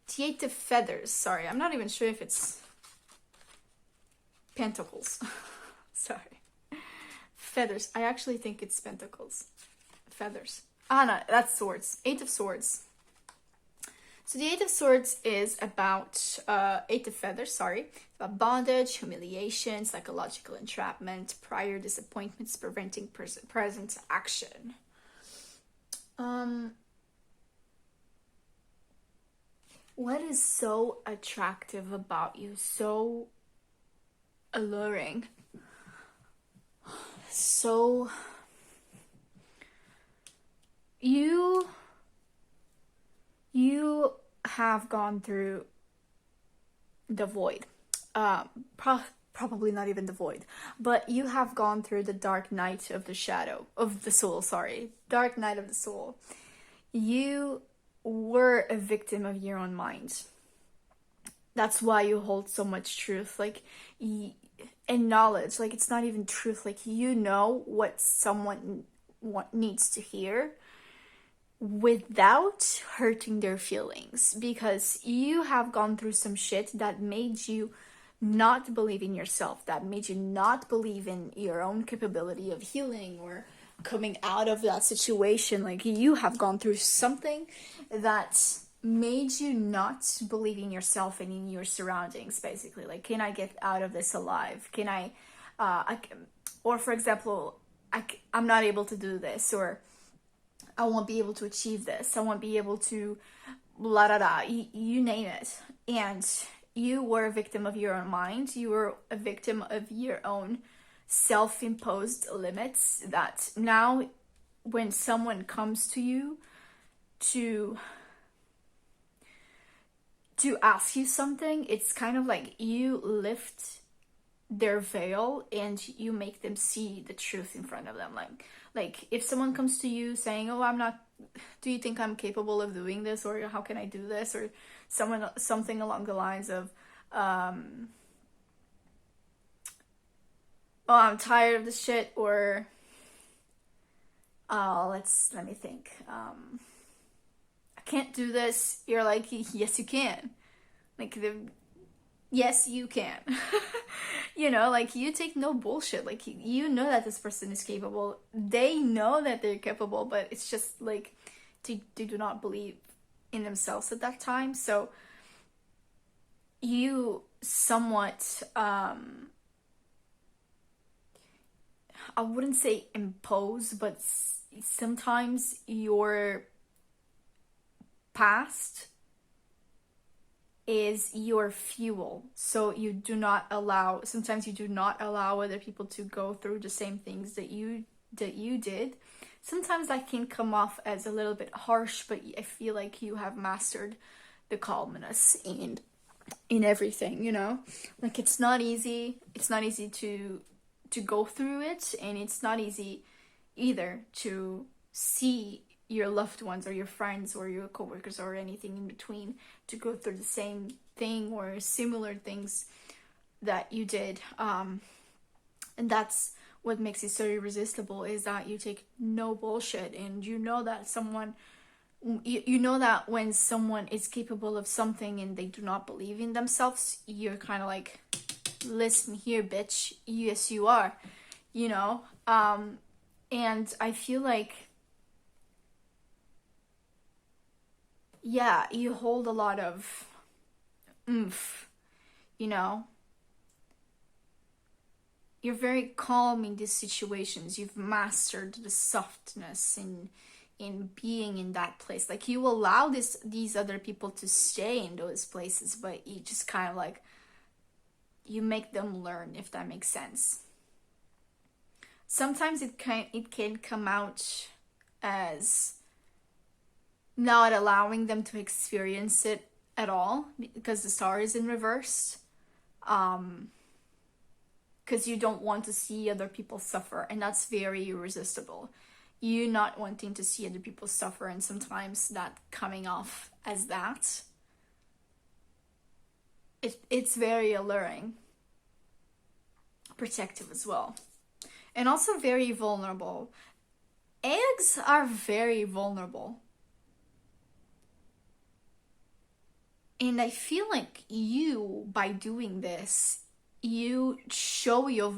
The Eight of Feathers. Sorry, I'm not even sure if it's Pentacles. Sorry. Feathers. I actually think it's Pentacles. Feathers. Ah, no, that's Swords. Eight of Swords. So the Eight of Swords is about Eight of Feathers, sorry, about bondage, humiliation, psychological entrapment, prior disappointments preventing present action. What is so attractive about you? So alluring. So you you have gone through the void. Probably not even the void, but you have gone through the dark night of the shadow of the soul. Sorry, dark night of the soul. You were a victim of your own mind. That's why you hold so much truth, like and knowledge. Like it's not even truth. Like you know what someone needs to hear without hurting their feelings, because you have gone through some shit that made you not believe in yourself, that made you not believe in your own capability of healing or coming out of that situation. Like you have gone through something that made you not believe in yourself and in your surroundings, basically. Like, can I get out of this alive? Can or for example, I'm not able to do this, or I won't be able to achieve this. I won't be able to, la da da, you name it. And you were a victim of your own mind. You were a victim of your own self-imposed limits that now when someone comes to you to ask you something, it's kind of like you lift their veil and you make them see the truth in front of them. Like if someone comes to you saying, oh, I'm not, do you think I'm capable of doing this, or how can I do this, or something along the lines of oh, I'm tired of this shit, or let me think, can't do this. You're like, yes, you can. Like, yes, you can. You know, like, you take no bullshit. Like, you know that this person is capable. They know that they're capable, but it's just like they do not believe in themselves at that time. So you somewhat, I wouldn't say impose, but sometimes your past is your fuel. So you do not allow, sometimes you do not allow other people to go through the same things that you did. Sometimes that can come off as a little bit harsh, but I feel like you have mastered the calmness and in everything, you know? Like, it's not easy. It's not easy to go through it, and it's not easy either to see your loved ones or your friends or your coworkers or anything in between to go through the same thing or similar things that you did. And that's what makes it so irresistible, is that you take no bullshit, and you know that you know that when someone is capable of something and they do not believe in themselves, you're kind of like, listen here, bitch, yes you are, you know. And I feel like, yeah, you hold a lot of oomph, you know. You're very calm in these situations. You've mastered the softness in being in that place. Like, you allow these other people to stay in those places, but you just kind of like, you make them learn, if that makes sense. Sometimes it can come out as not allowing them to experience it at all, because the star is in reverse. Because you don't want to see other people suffer, and that's very irresistible. You not wanting to see other people suffer, and sometimes that coming off as that, it's very alluring, protective as well, and also very vulnerable. Eggs are very vulnerable, and I feel like you, by doing this, you show your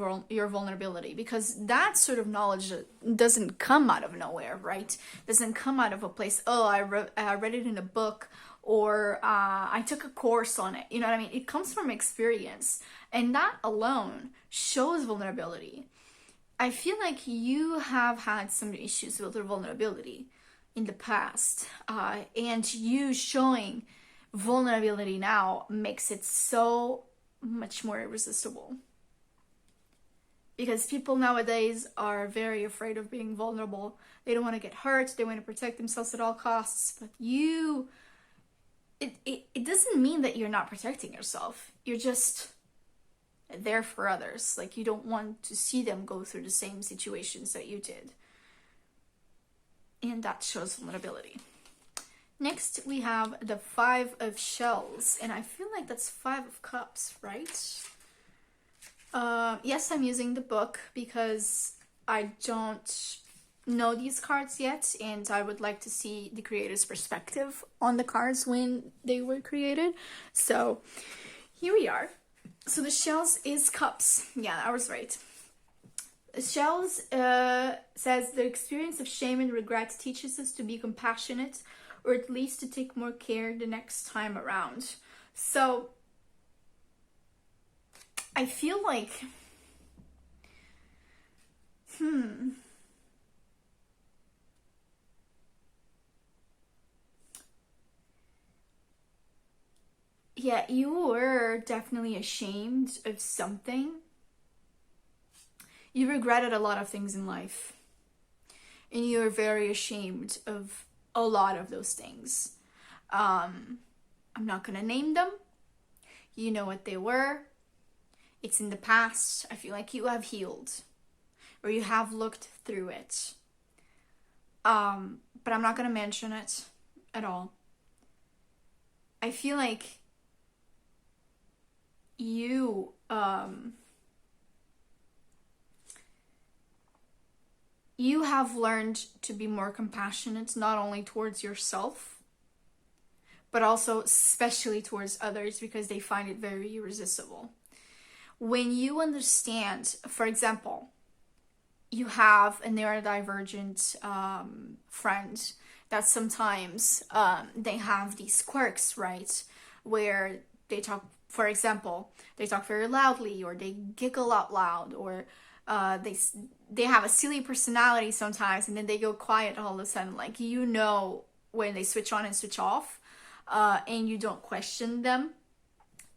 vulnerability, because that sort of knowledge doesn't come out of nowhere, right? Doesn't come out of a place, oh, I read it in a book, or I took a course on it. You know what I mean? It comes from experience, and that alone shows vulnerability. I feel like you have had some issues with your vulnerability in the past, and you showing vulnerability now makes it so much more irresistible, because people nowadays are very afraid of being vulnerable. They don't want to get hurt, they want to protect themselves at all costs. But it doesn't mean that you're not protecting yourself. You're just there for others. Like, you don't want to see them go through the same situations that you did, and that shows vulnerability. Next, we have the 5 of Shells, and I feel like that's 5 of Cups, right? Yes, I'm using the book because I don't know these cards yet, and I would like to see the creator's perspective on the cards when they were created. So, here we are. So the Shells is Cups. Yeah, I was right. Shells says, the experience of shame and regret teaches us to be compassionate, or at least to take more care the next time around. So I feel like, yeah, you were definitely ashamed of something. You regretted a lot of things in life, and you were very ashamed of a lot of those things. I'm not gonna name them. You know what they were. It's in the past. I feel like you have healed, or you have looked through it. But I'm not gonna mention it at all. I feel like you you have learned to be more compassionate, not only towards yourself, but also especially towards others because they find it very irresistible. When you understand, for example, you have a neurodivergent friend that sometimes they have these quirks, right? Where they talk, for example, they talk very loudly, or they giggle out loud, or they have a silly personality sometimes, and then they go quiet all of a sudden. Like, you know, when they switch on and switch off, and you don't question them.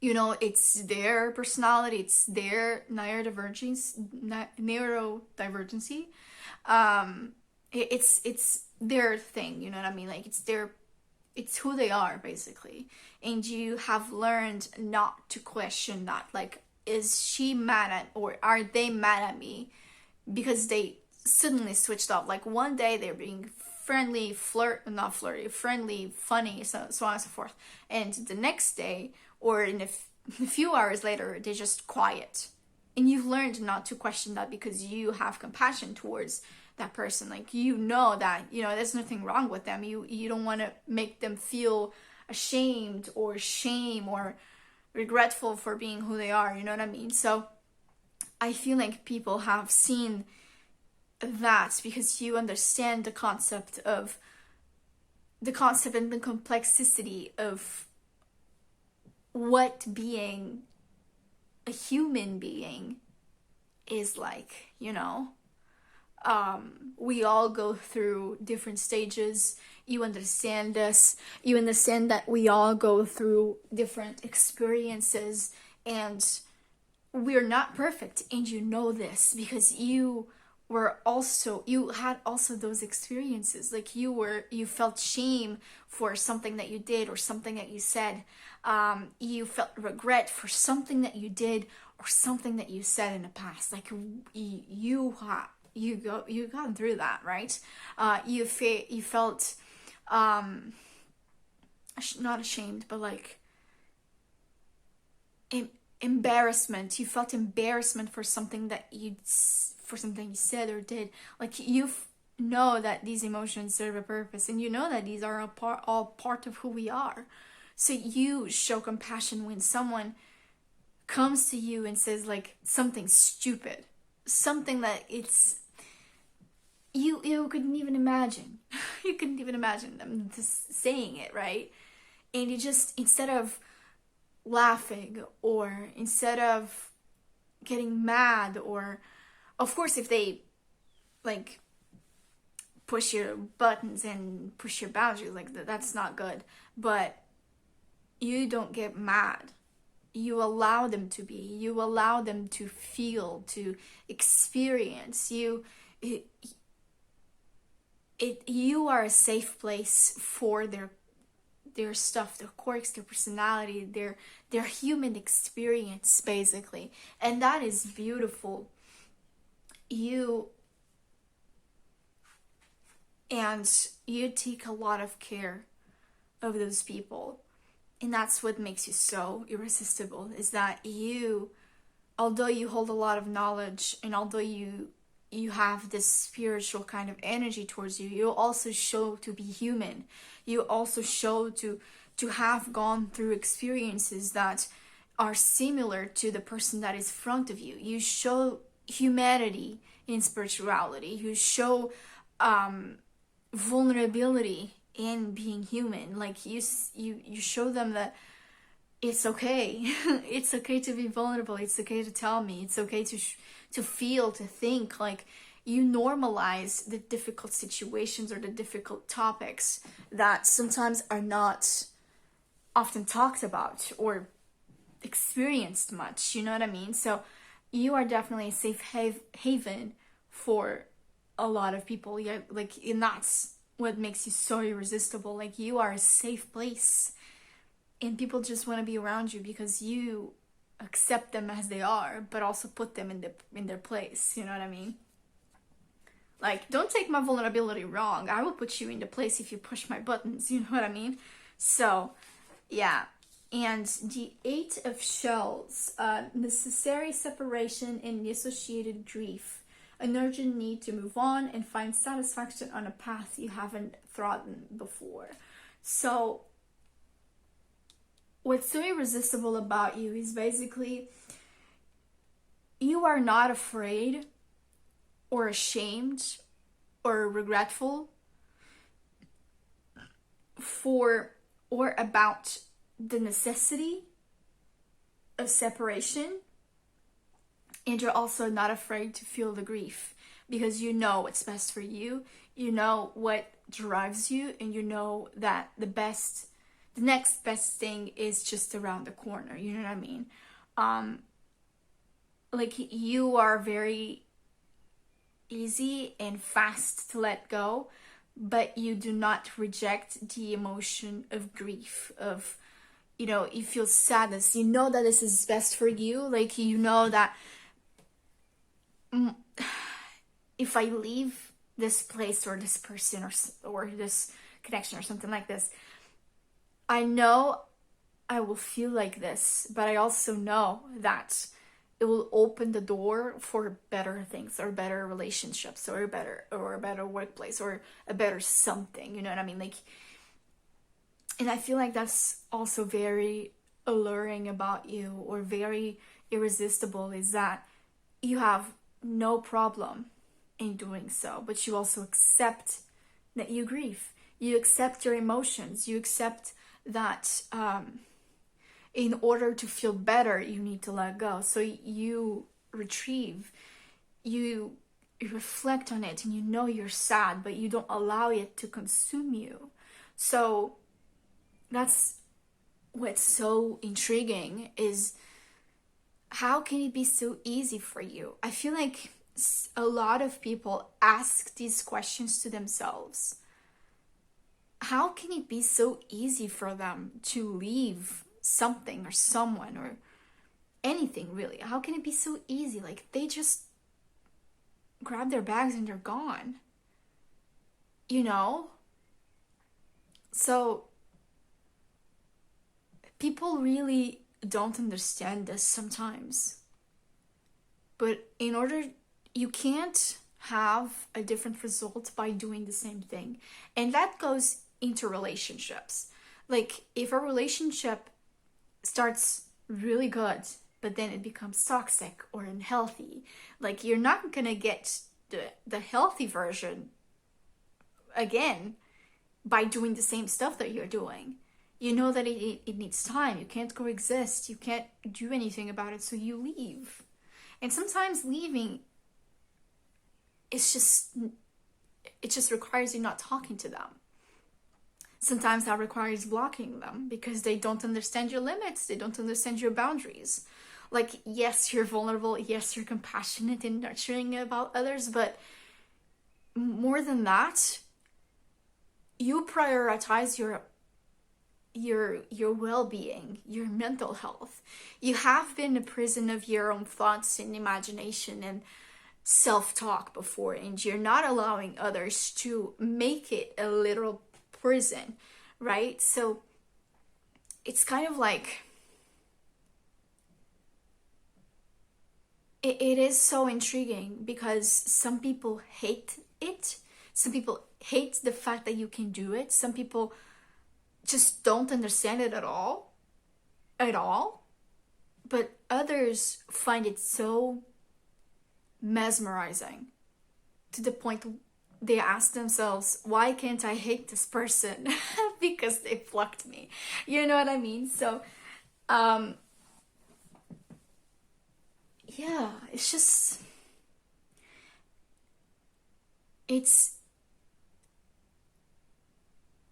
You know, it's their personality, it's their neurodivergency. It's their thing, you know what I mean? Like, it's who they are, basically. And you have learned not to question that. Like, is she mad at, or are they mad at me because they suddenly switched off? Like, one day they're being friendly, not flirty, friendly, funny, so on and so forth. And the next day, or in a few hours later, they're just quiet. And you've learned not to question that because you have compassion towards that person. Like, you know that, you know, there's nothing wrong with them. You don't want to make them feel ashamed or shame or regretful for being who they are, you know what I mean? So I feel like people have seen that because you understand the concept and the complexity of what being a human being is like, you know? We all go through different stages. You understand this. You understand that we all go through different experiences, and we're not perfect. And you know this because you had also those experiences. Like, you felt shame for something that you did or something that you said. You felt regret for something that you did or something that you said in the past. Like, you've gone through that, right? You felt not ashamed, but like embarrassment. You felt embarrassment for something that you said or did. Like, you know that these emotions serve a purpose, and you know that these are all part of who we are. So you show compassion when someone comes to you and says like something stupid, something that you couldn't even imagine. You couldn't even imagine them just saying it, right? And you just, instead of laughing or instead of getting mad, or of course if they like push your buttons and push your boundaries, like that's not good, but you don't get mad. You allow them to be. You allow them to feel, to experience. You are a safe place for their stuff, their quirks, their personality, their human experience, basically. And that is beautiful. You take a lot of care of those people. And that's what makes you so irresistible, is that although you hold a lot of knowledge, and although you have this spiritual kind of energy towards you, you also show to be human. You also show to have gone through experiences that are similar to the person that is in front of you. You show humanity in spirituality. You show vulnerability in being human. Like, you show them that it's okay. It's okay to be vulnerable. It's okay to tell me. It's okay to feel, to think. Like, you normalize the difficult situations or the difficult topics that sometimes are not often talked about or experienced much. You know what I mean? So you are definitely a safe haven for a lot of people. Yeah, like, and that's what makes you so irresistible. Like, you are a safe place, and people just want to be around you because you accept them as they are, but also put them in their place. You know what I mean? Like, don't take my vulnerability wrong. I will put you into place if you push my buttons. You know what I mean? So, yeah. And the Eight of Shells, necessary separation and the associated grief, an urgent need to move on and find satisfaction on a path you haven't trodden before. So what's so irresistible about you is basically you are not afraid or ashamed or regretful for or about the necessity of separation, and you're also not afraid to feel the grief because you know what's best for you, you know what drives you, and you know that the next best thing is just around the corner. You know what I mean? um like you are very easy and fast to let go, but you do not reject the emotion of grief, of, you know, you feel sadness, you know that this is best for you, like you know that, mm, if I leave this place or this person or this connection or something like this, I know I will feel like this, but I also know that it will open the door for better things or better relationships or a better workplace or a better something, you know what I mean? Like, and I feel like that's also very alluring about you, or very irresistible, is that you have no problem in doing so, but you also accept that you grieve. You accept your emotions. You accept that in order to feel better, you need to let go. So you retrieve, you reflect on it, and you know you're sad, but you don't allow it to consume you. So that's what's so intriguing, is how can it be so easy for you? I feel like a lot of people ask these questions to themselves. How can it be so easy for them to leave something or someone or anything, really? How can it be so easy? Like, they just grab their bags and they're gone, you know? So people really don't understand this sometimes. But in order, you can't have a different result by doing the same thing. And that goes into relationships. Like, if a relationship starts really good, but then it becomes toxic or unhealthy, like, you're not gonna get the healthy version again by doing the same stuff that you're doing. You know that it needs time. You can't coexist. You can't do anything about it, so you leave. And sometimes leaving it just requires you not talking to them. Sometimes that requires blocking them because they don't understand your limits. They don't understand your boundaries. Like, yes, you're vulnerable. Yes, you're compassionate and nurturing about others, but more than that, you prioritize your well-being, your mental health. You have been a prison of your own thoughts and imagination and self-talk before, and you're not allowing others to make it a literal prison, right? So it's kind of like, it is so intriguing because some people hate it. Some people hate the fact that you can do it. Some people just don't understand it at all. But others find it so mesmerizing to the point they ask themselves, why can't I hate this person? Because they plucked me. You know what I mean? So, yeah, it's just, it's,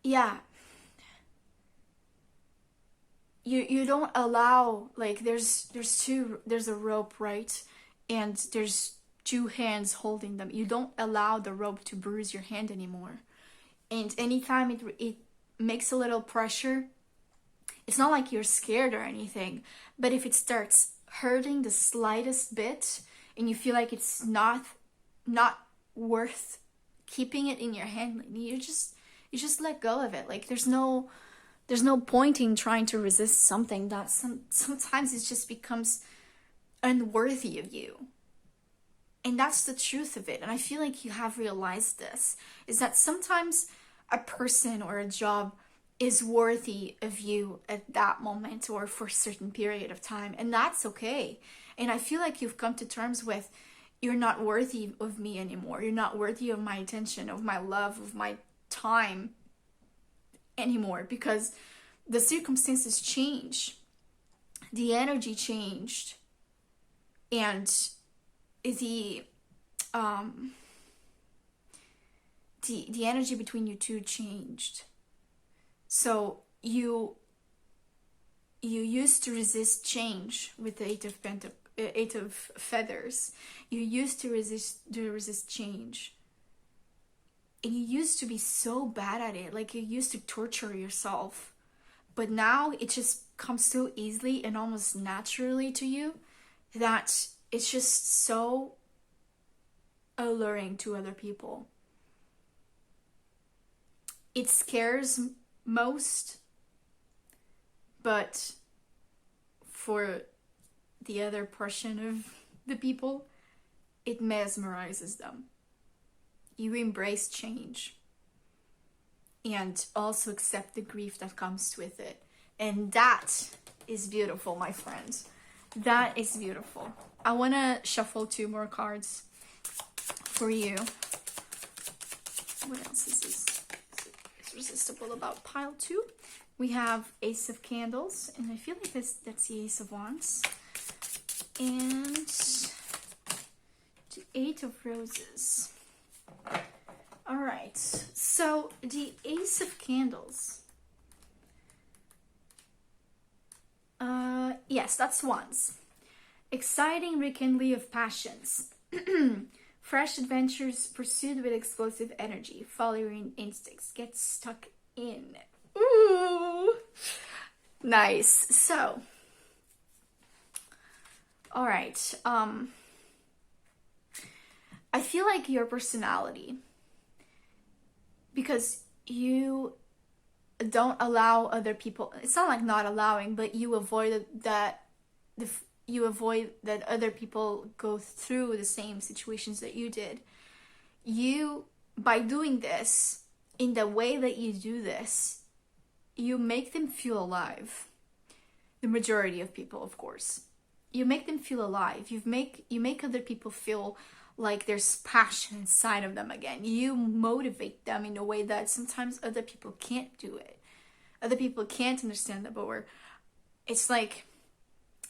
yeah, you don't allow, like, there's a rope, right? And there's two hands holding them. You don't allow the rope to bruise your hand anymore. And anytime it makes a little pressure, it's not like you're scared or anything, but if it starts hurting the slightest bit and you feel like it's not worth keeping it in your hand, you just let go of it. Like, there's no point in trying to resist something that sometimes it just becomes unworthy of you. And that's the truth of it. And I feel like you have realized this, is that sometimes a person or a job is worthy of you at that moment or for a certain period of time, and that's okay. And I feel like you've come to terms with, you're not worthy of me anymore, you're not worthy of my attention, of my love, of my time anymore, because the circumstances change, the energy changed, and the um the energy between you two changed. So you used to resist change with the eight of feathers. You used to resist change, and you used to be so bad at it, like you used to torture yourself. But now it just comes so easily and almost naturally to you that it's just so alluring to other people. It scares most, but for the other portion of the people, it mesmerizes them. You embrace change and also accept the grief that comes with it. And that is beautiful, my friends. That is beautiful. I want to shuffle 2 more cards for you. What else is this? Is Irresistible about pile 2? We have Ace of Candles, and I feel like that's the Ace of Wands. And the 8 of Roses. Alright, so the Ace of Candles. Yes, that's Wands. Exciting rekindling of passions. Fresh adventures pursued with explosive energy. Following instincts. Get stuck in. Ooh! Nice. So, alright. I feel like your personality, because you don't allow other people, it's not like not allowing, but you avoid that other people go through the same situations that you did. You, by doing this, in the way that you do this, you make them feel alive. The majority of people, of course. You make them feel alive. You make other people feel like there's passion inside of them again. You motivate them in a way that sometimes other people can't do it. Other people can't understand that, but it's like,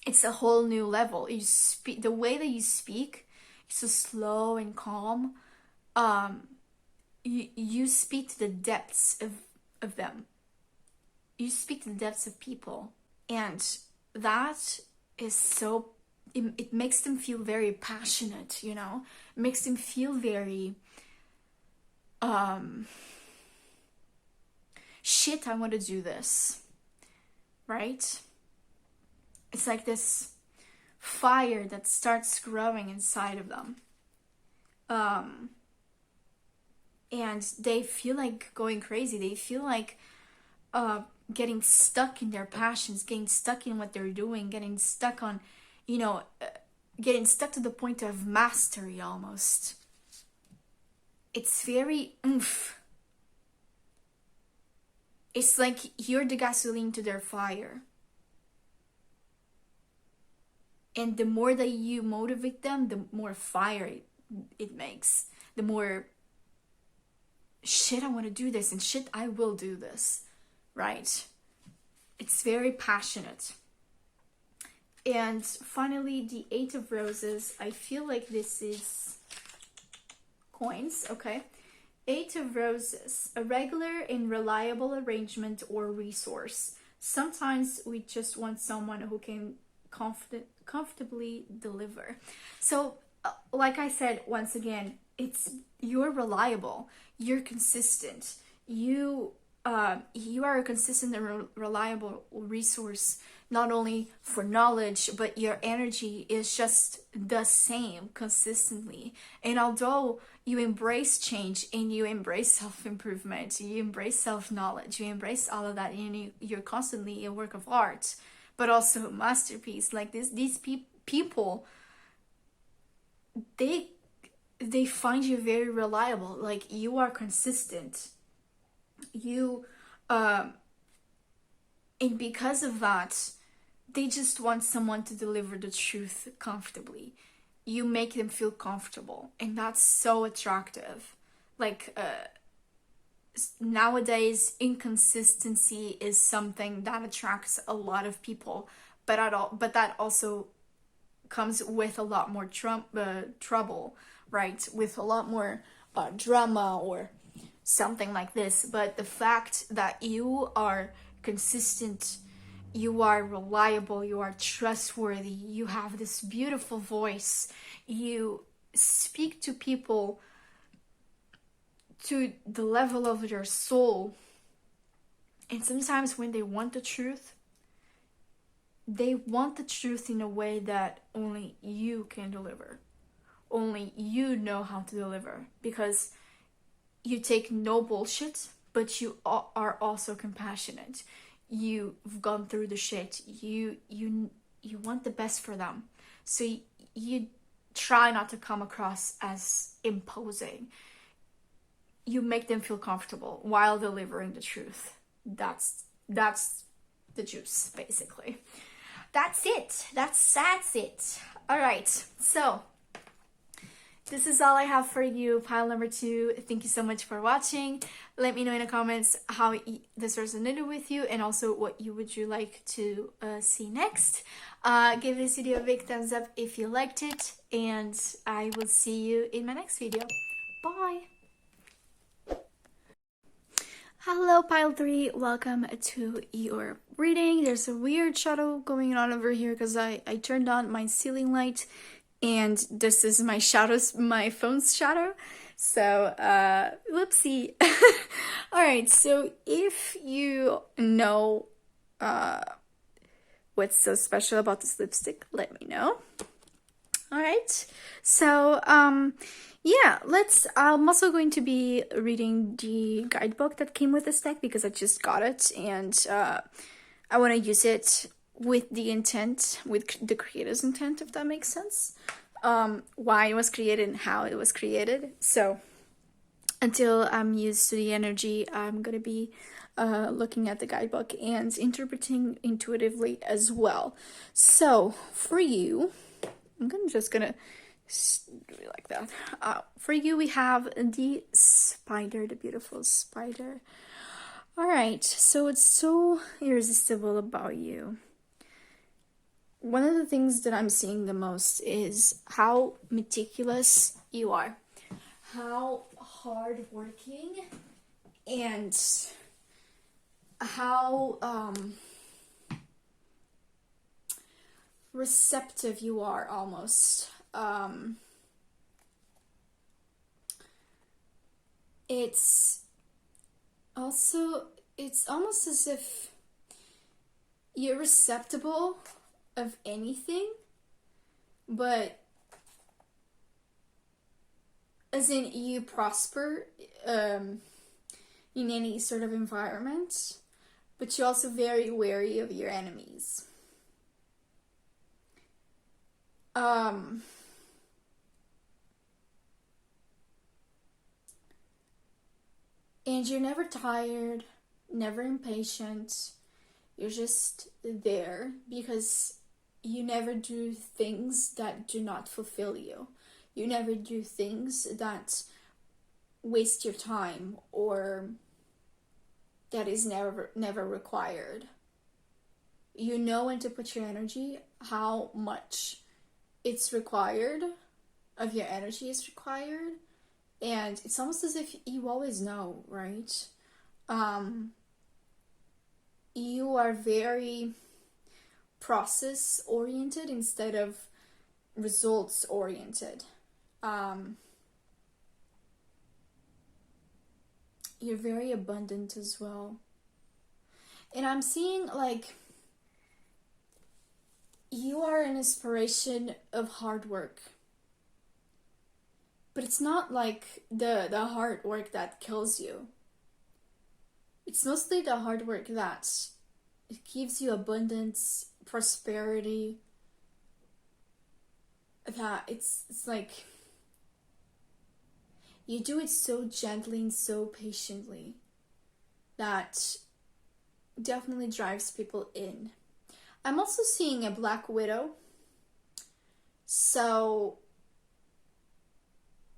it's a whole new level. You speak, the way that you speak is so slow and calm. You speak to the depths of them. You speak to the depths of people, and that is so, it makes them feel very passionate, you know? It makes them feel very shit, I want to do this, right? It's like this fire that starts growing inside of them. And they feel like going crazy. They feel like getting stuck in their passions, getting stuck in what they're doing, getting stuck on, getting stuck to the point of mastery almost. It's very oomph. It's like you're the gasoline to their fire. And the more that you motivate them, the more fire it makes. The more shit, I want to do this, and shit, I will do this, right? It's very passionate. And finally, the 8 of Roses. I feel like this is coins, okay? 8 of Roses. A regular and reliable arrangement or resource. Sometimes we just want someone who can comfortably deliver. So, like I said, once again, you're reliable. You're consistent. You are a consistent and reliable resource, not only for knowledge, but your energy is just the same consistently. And although you embrace change and you embrace self-improvement, you embrace self-knowledge, you embrace all of that, and you're constantly a work of art, but also a masterpiece. Like these people, they find you very reliable. Like, you are consistent. You And because of that, they just want someone to deliver the truth comfortably. You make them feel comfortable, and that's so attractive. Like, nowadays, inconsistency is something that attracts a lot of people, but that also comes with a lot more trouble, right? With a lot more drama or something like this. But the fact that you are consistent, you are reliable, you are trustworthy, you have this beautiful voice, you speak to people to the level of your soul. And sometimes when they want the truth, they want the truth in a way that only you can deliver. Only you know how to deliver, because you take no bullshit, but you are also compassionate. You've gone through the shit. You want the best for them. So you try not to come across as imposing. You make them feel comfortable while delivering the truth. That's the juice, basically. That's it. That's it. All right. So this is all I have for you, pile number 2. Thank you so much for watching. Let me know in the comments how this resonated with you, and also what would you like to see next. Give this video a big thumbs up if you liked it, and I will see you in my next video. Bye! Hello, pile 3. Welcome to your reading. There's a weird shadow going on over here because I turned on my ceiling light, and this is my my phone's shadow. So, whoopsie. Alright, so if you know what's so special about this lipstick, let me know. Alright, so, yeah, I'm also going to be reading the guidebook that came with this deck because I just got it, and I want to use it with the intent, with the creator's intent, if that makes sense. Why it was created and how it was created. So until I'm used to the energy, I'm gonna be looking at the guidebook and interpreting intuitively as well. So for you, I'm just gonna do it like that. For you, we have the spider, the beautiful spider. All right, so it's so irresistible about you. One of the things that I'm seeing the most is how meticulous you are, how hardworking, and how receptive you are almost. It's almost as if you're receptible of anything, but as in you prosper in any sort of environment, but you're also very wary of your enemies. And you're never tired, never impatient. You're just there because you never do things that do not fulfill you. You never do things that waste your time or that is never required. You know when to put your energy, how much it's required, of your energy is required, and it's almost as if you always know, right? You are very process oriented instead of results oriented. You're very abundant as well. And I'm seeing like you are an inspiration of hard work. But it's not like the hard work that kills you. It's mostly the hard work that it gives you abundance, prosperity. That it's like you do it so gently and so patiently that definitely drives people in. I'm also seeing a Black Widow. So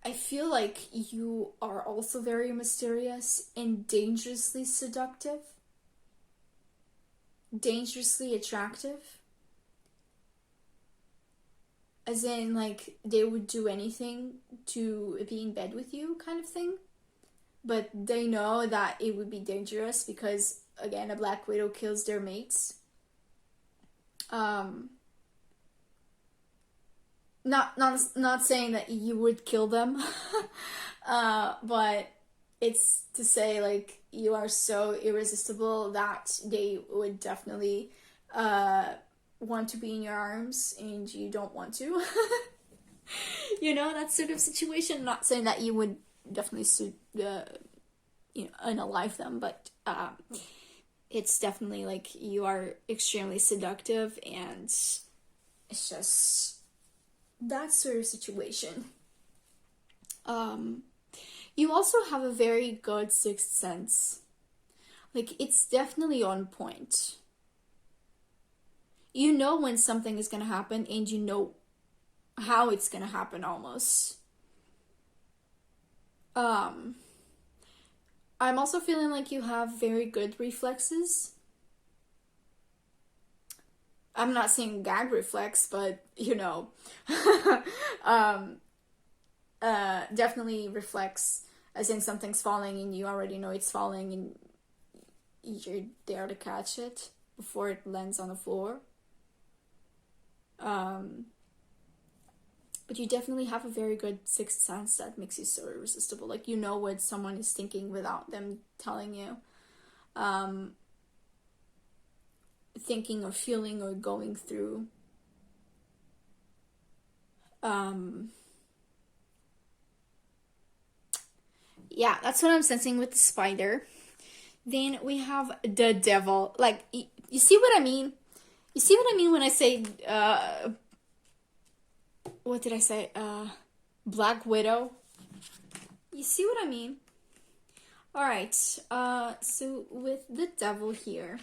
I feel like you are also very mysterious and dangerously seductive, dangerously attractive. As in, like, they would do anything to be in bed with you, kind of thing. But they know that it would be dangerous because, again, a Black Widow kills their mates. Um, not saying that you would kill them, but it's to say like you are so irresistible that they would definitely want to be in your arms and you don't want to. That sort of situation. Not saying that you would definitely unalive them, but it's definitely like you are extremely seductive, and it's just that sort of situation. You also have a very good sixth sense. Like, it's definitely on point. You know when something is gonna happen, and you know how it's gonna happen almost. I'm also feeling like you have very good reflexes. I'm not saying gag reflex, but um, definitely reflects, as in something's falling and you already know it's falling and you're there to catch it before it lands on the floor. But you definitely have a very good sixth sense that makes you so irresistible. Like, you know what someone is thinking without them telling you. Thinking or feeling or going through. Yeah, that's what I'm sensing with the spider. Then we have the devil. Like, you see what I mean? You see what I mean when I say, what did I say? Black Widow. You see what I mean? Alright, so with the devil here,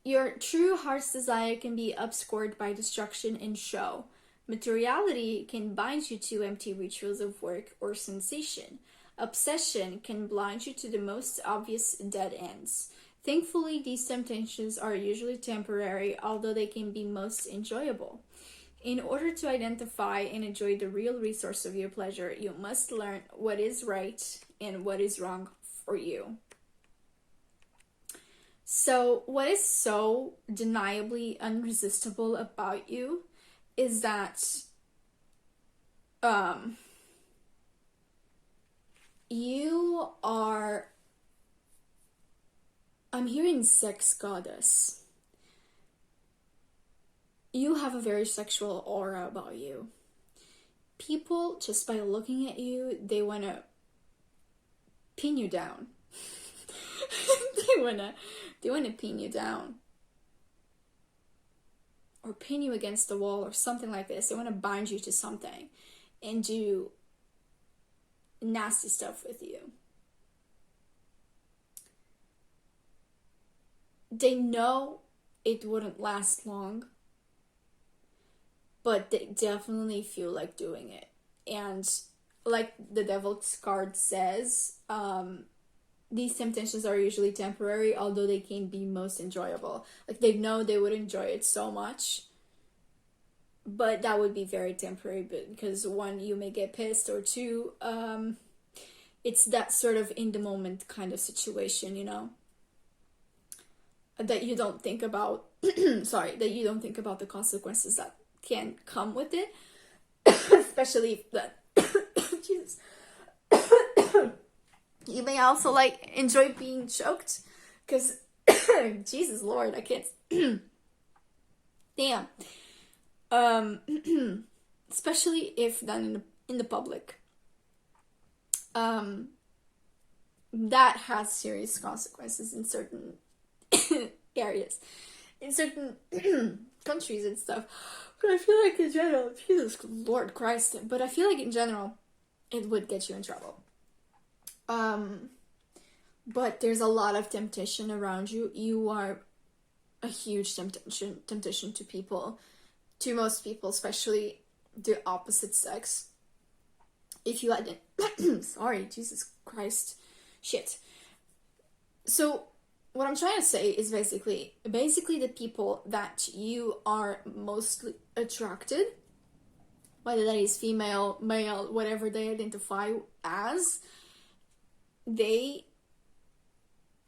your true heart's desire can be obscured by destruction and show. Materiality can bind you to empty rituals of work or sensation. Obsession can blind you to the most obvious dead ends. Thankfully, these temptations are usually temporary, although they can be most enjoyable. In order to identify and enjoy the real resource of your pleasure, you must learn what is right and what is wrong for you. So, what is so deniably unresistible about you is that you are, I'm hearing sex goddess. You have a very sexual aura about you. People, just by looking at you, they want to pin you down. they want to pin you down. Or pin you against the wall or something like this. They want to bind you to something and do nasty stuff with you. They know it wouldn't last long, but they definitely feel like doing it. And like the devil's card says, these temptations are usually temporary, although they can be most enjoyable. Like, they know they would enjoy it so much, but that would be very temporary, because one, you may get pissed, or two, it's that sort of in the moment kind of situation, that you don't think about. That you don't think about the consequences that can come with it, especially if that Jesus. You may also like enjoy being choked, because Jesus Lord, I can't. Damn. Especially if done in the public. That has serious consequences in certain areas, in certain countries and stuff. But I feel like in general, Jesus Lord Christ, but I feel like in general, it would get you in trouble. but there's a lot of temptation around you. You are a huge temptation to people, to most people, especially the opposite sex. If you had sorry, Jesus Christ, shit. So what I'm trying to say is basically the people that you are mostly attracted, whether that is female, male, whatever they identify as, they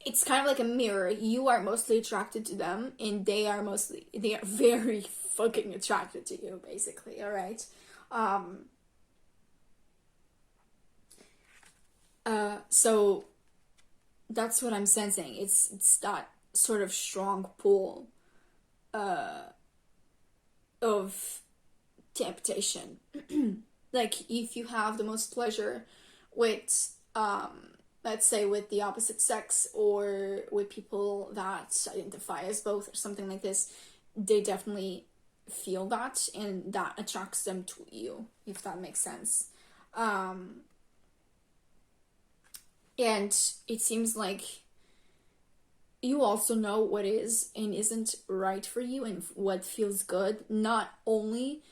it's kind of like a mirror. You are mostly attracted to them, and they are very fucking attracted to you, basically. All right. So that's what I'm sensing. It's that sort of strong pull of temptation. Like if you have the most pleasure with let's say with the opposite sex, or with people that identify as both, or something like this, they definitely feel that, and that attracts them to you, if that makes sense. And it seems like you also know what is and isn't right for you, and what feels good, not only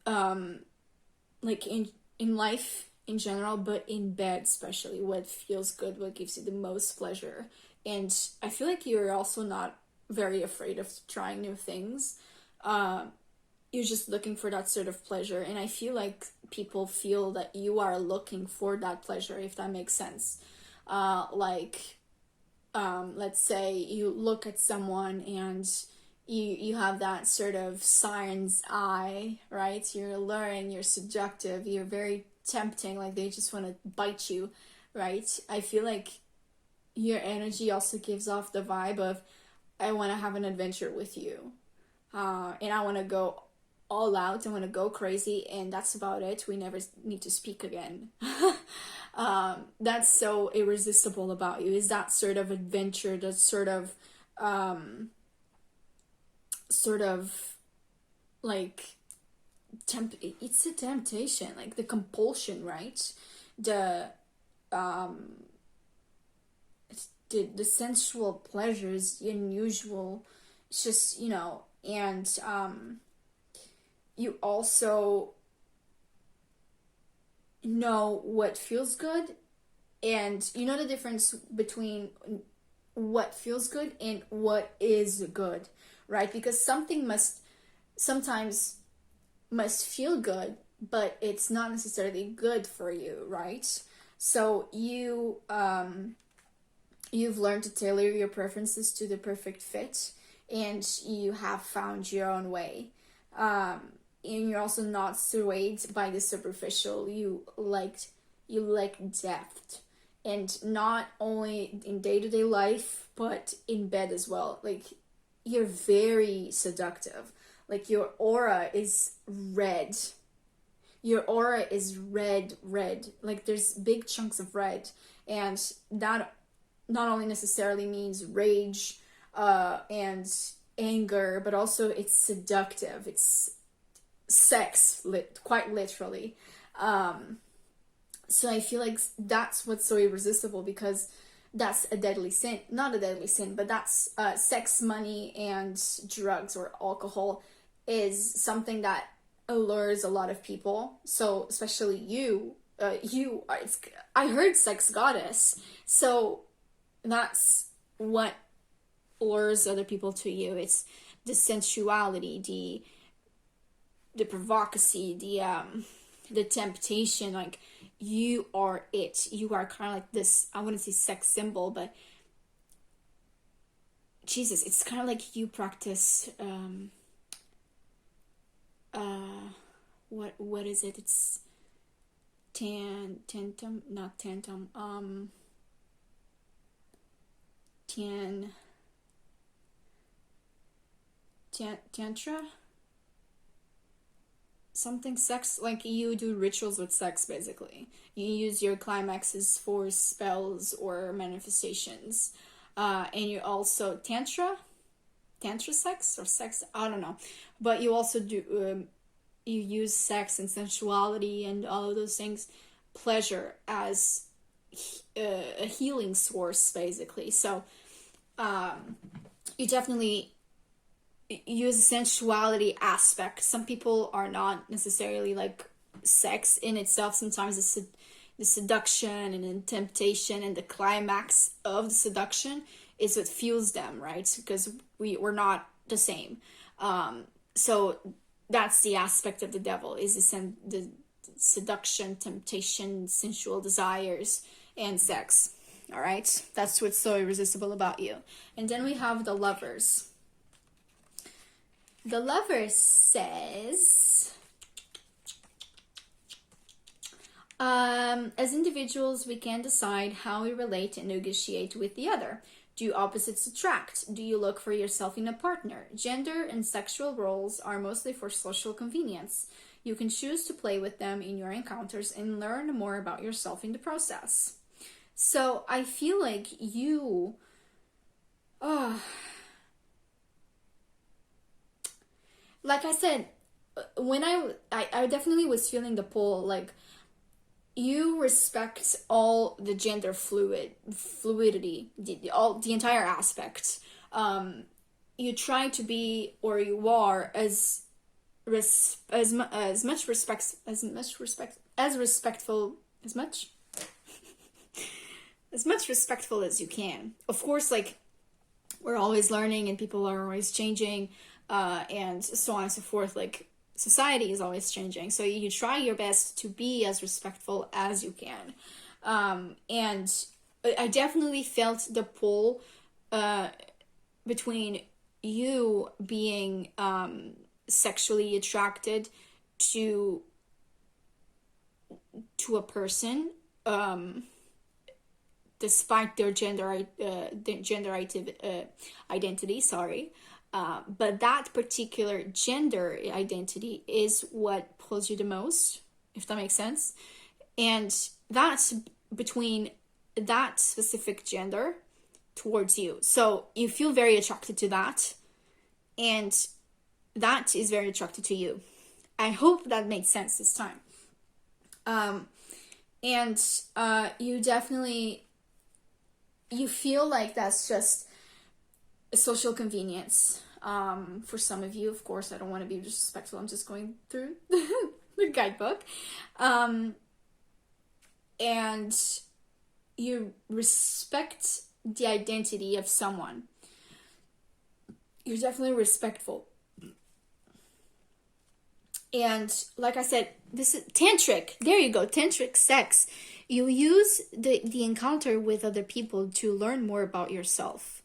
like in life in general, but in bed especially, what feels good, what gives you the most pleasure. And I feel like you're also not very afraid of trying new things. You're just looking for that sort of pleasure, and I feel like people feel that you are looking for that pleasure, if that makes sense. Like let's say you look at someone and you have that sort of science eye, right? You're alluring, you're seductive, you're very tempting, like they just want to bite you, right? I feel like your energy also gives off the vibe of, I want to have an adventure with you, and I want to go all out, I want to go crazy, and that's about it. We never need to speak again. That's so irresistible about you, is that sort of adventure, that sort of like it's a temptation, like the compulsion, right? The the sensual pleasures, the unusual. It's just, and you also know what feels good, and you know the difference between what feels good and what is good, right? Because something sometimes must feel good, but it's not necessarily good for you, right? So you've learned to tailor your preferences to the perfect fit, and you have found your own way. And you're also not swayed by the superficial. You like depth, and not only in day-to-day life, but in bed as well. Like, you're very seductive. Like, your aura is red. Your aura is red. Like, there's big chunks of red, and that not only necessarily means rage and anger, but also it's seductive. It's quite literally. So I feel like that's what's so irresistible, because that's a deadly sin. Not a deadly sin, but that's sex, money, and drugs or alcohol is something that allures a lot of people. So especially you, I heard sex goddess. So that's what lures other people to you. It's the sensuality, the provocacy, the temptation. Like, you are it. You are kind of like this, I wouldn't say sex symbol, but Jesus, it's kind of like you practice what is it? It's tantum, not tantum, tan tantra, something sex, like you do rituals with sex. Basically, you use your climaxes for spells or manifestations, and you also tantra sex, or sex, I don't know, but you also do you use sex and sensuality and all of those things, pleasure, as a healing source, basically. So you definitely use the sensuality aspect. Some people are not necessarily like sex in itself. Sometimes the seduction and the temptation and the climax of the seduction is what fuels them, right? Because we're not the same. So that's the aspect of the devil, is the seduction, temptation, sensual desires, and sex. All right, that's what's so irresistible about you. And then we have the lovers. The lover says, as individuals, we can decide how we relate and negotiate with the other. Do opposites attract? Do you look for yourself in a partner? Gender and sexual roles are mostly for social convenience. You can choose to play with them in your encounters and learn more about yourself in the process. So I feel like you, like I said, when I definitely was feeling the pull, like you respect all the gender fluidity, the entire aspect. You try to be, or you are, as much respect as respectful as much as much respectful as you can. Of course, like we're always learning and people are always changing, and so on and so forth. Like society is always changing, so you try your best to be as respectful as you can. And I definitely felt the pull between you being sexually attracted to a person, despite their identity. Sorry, but that particular gender identity is what pulls you the most, if that makes sense. And that's between that specific gender towards you. So you feel very attracted to that, and that is very attracted to you. I hope that made sense this time. And you definitely, you feel like that's just a social convenience. For some of you, of course, I don't want to be disrespectful. I'm just going through the guidebook. And you respect the identity of someone. You're definitely respectful. And like I said, this is tantric. There you go, tantric sex. You use the encounter with other people to learn more about yourself.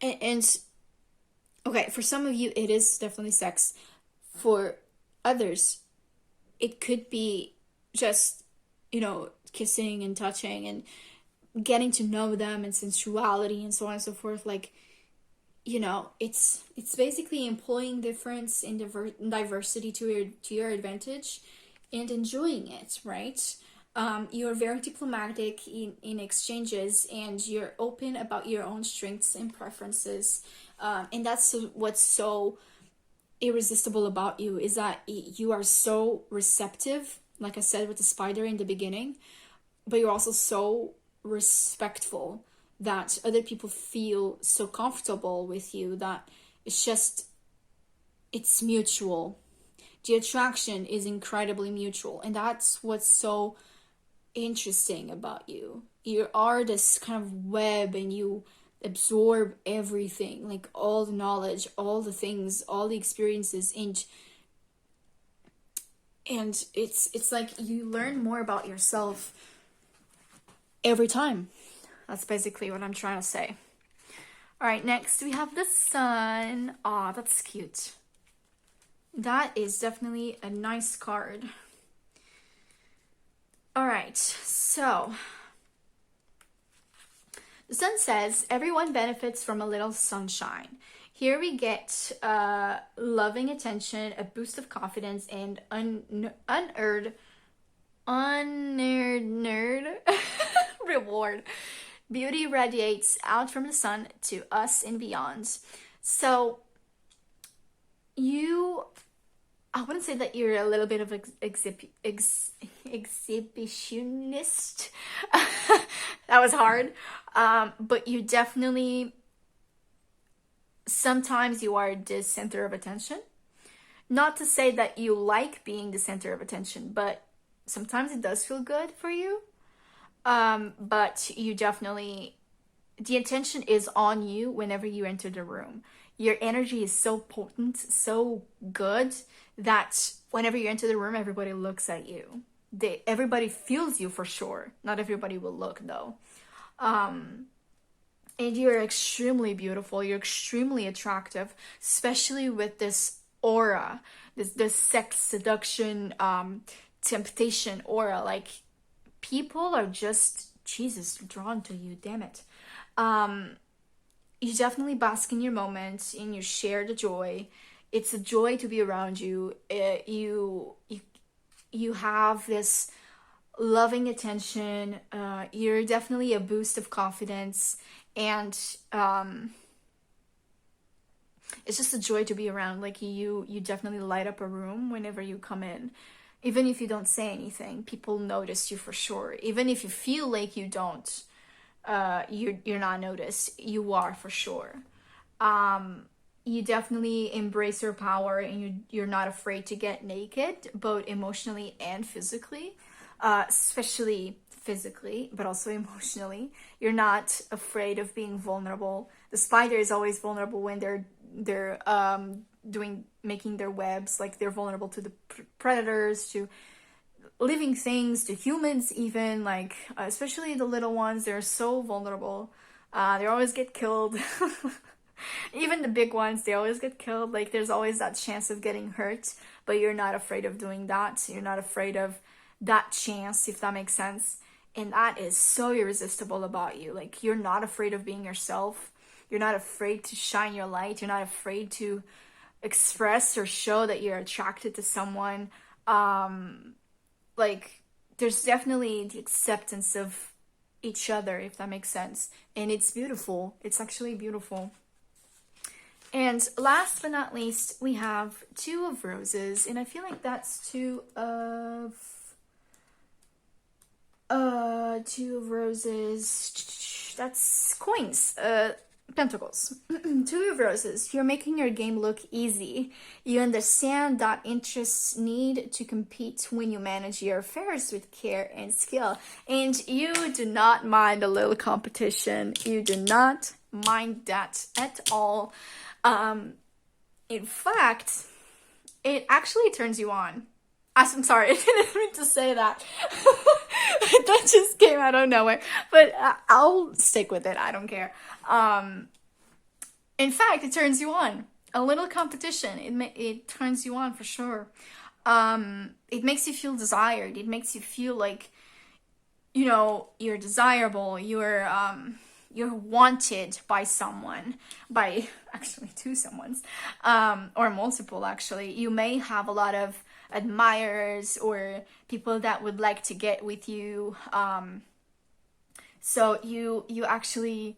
And okay, for some of you, it is definitely sex. For others, it could be just, kissing and touching and getting to know them and sensuality and so on and so forth. Like, it's basically employing difference and diversity to your advantage and enjoying it, right? You're very diplomatic in exchanges, and you're open about your own strengths and preferences. And that's what's so irresistible about you, is that you are so receptive, like I said with the spider in the beginning, but you're also so respectful that other people feel so comfortable with you that it's mutual. The attraction is incredibly mutual, and that's what's so interesting about you. You are this kind of web, and you absorb everything, like all the knowledge, all the things, all the experiences, and it's like you learn more about yourself every time. That's basically what I'm trying to say. All right, next we have the sun. Aw, that's cute. That is definitely a nice card. All right, so the sun says, everyone benefits from a little sunshine. Here we get loving attention, a boost of confidence, and unearned reward. Beauty radiates out from the sun to us and beyond. So I wouldn't say that you're a little bit of exhibitionist. That was hard. But you definitely, sometimes you are the center of attention. Not to say that you like being the center of attention, but sometimes it does feel good for you. But you definitely, the attention is on you whenever you enter the room. Your energy is so potent, so good, that whenever you enter the room, everybody looks at you. Everybody feels you for sure. Not everybody will look though. Um, and you're extremely beautiful. You're extremely attractive, especially with this aura, this sex seduction, temptation aura. Like people are just Jesus drawn to you. Damn it. Um, you definitely bask in your moment and you share the joy. It's a joy to be around you. You have this loving attention. You're definitely a boost of confidence, and it's just a joy to be around. Like you definitely light up a room whenever you come in. Even if you don't say anything, people notice you for sure. Even if you feel like you don't, you're not noticed. You are for sure. You definitely embrace your power, and you're not afraid to get naked, both emotionally and physically, especially physically, but also emotionally. You're not afraid of being vulnerable. The spider is always vulnerable when they're doing making their webs. Like they're vulnerable to the predators, to living things, to humans even. Like especially the little ones, they're so vulnerable. They always get killed. Even the big ones, they always get killed. Like there's always that chance of getting hurt, but you're not afraid of doing that. You're not afraid of that chance, if that makes sense. And that is so irresistible about you. Like you're not afraid of being yourself. You're not afraid to shine your light. You're not afraid to express or show that you're attracted to someone. Like there's definitely the acceptance of each other, if that makes sense. And it's beautiful. It's actually beautiful. And last but not least, we have two of roses, and I feel like that's two of roses. That's coins. Pentacles. Two of roses. You're making your game look easy. You understand that interests need to compete when you manage your affairs with care and skill. And you do not mind a little competition. You do not mind that at all. In fact, it actually turns you on. I'm sorry, I didn't mean to say that. That just came out of nowhere. But I'll stick with it. I don't care. In fact, it turns you on. A little competition, it turns you on for sure. It makes you feel desired. It makes you feel like, you're desirable. You're wanted by someone, by actually two someones, or multiple actually. You may have a lot of admirers or people that would like to get with you. So you actually,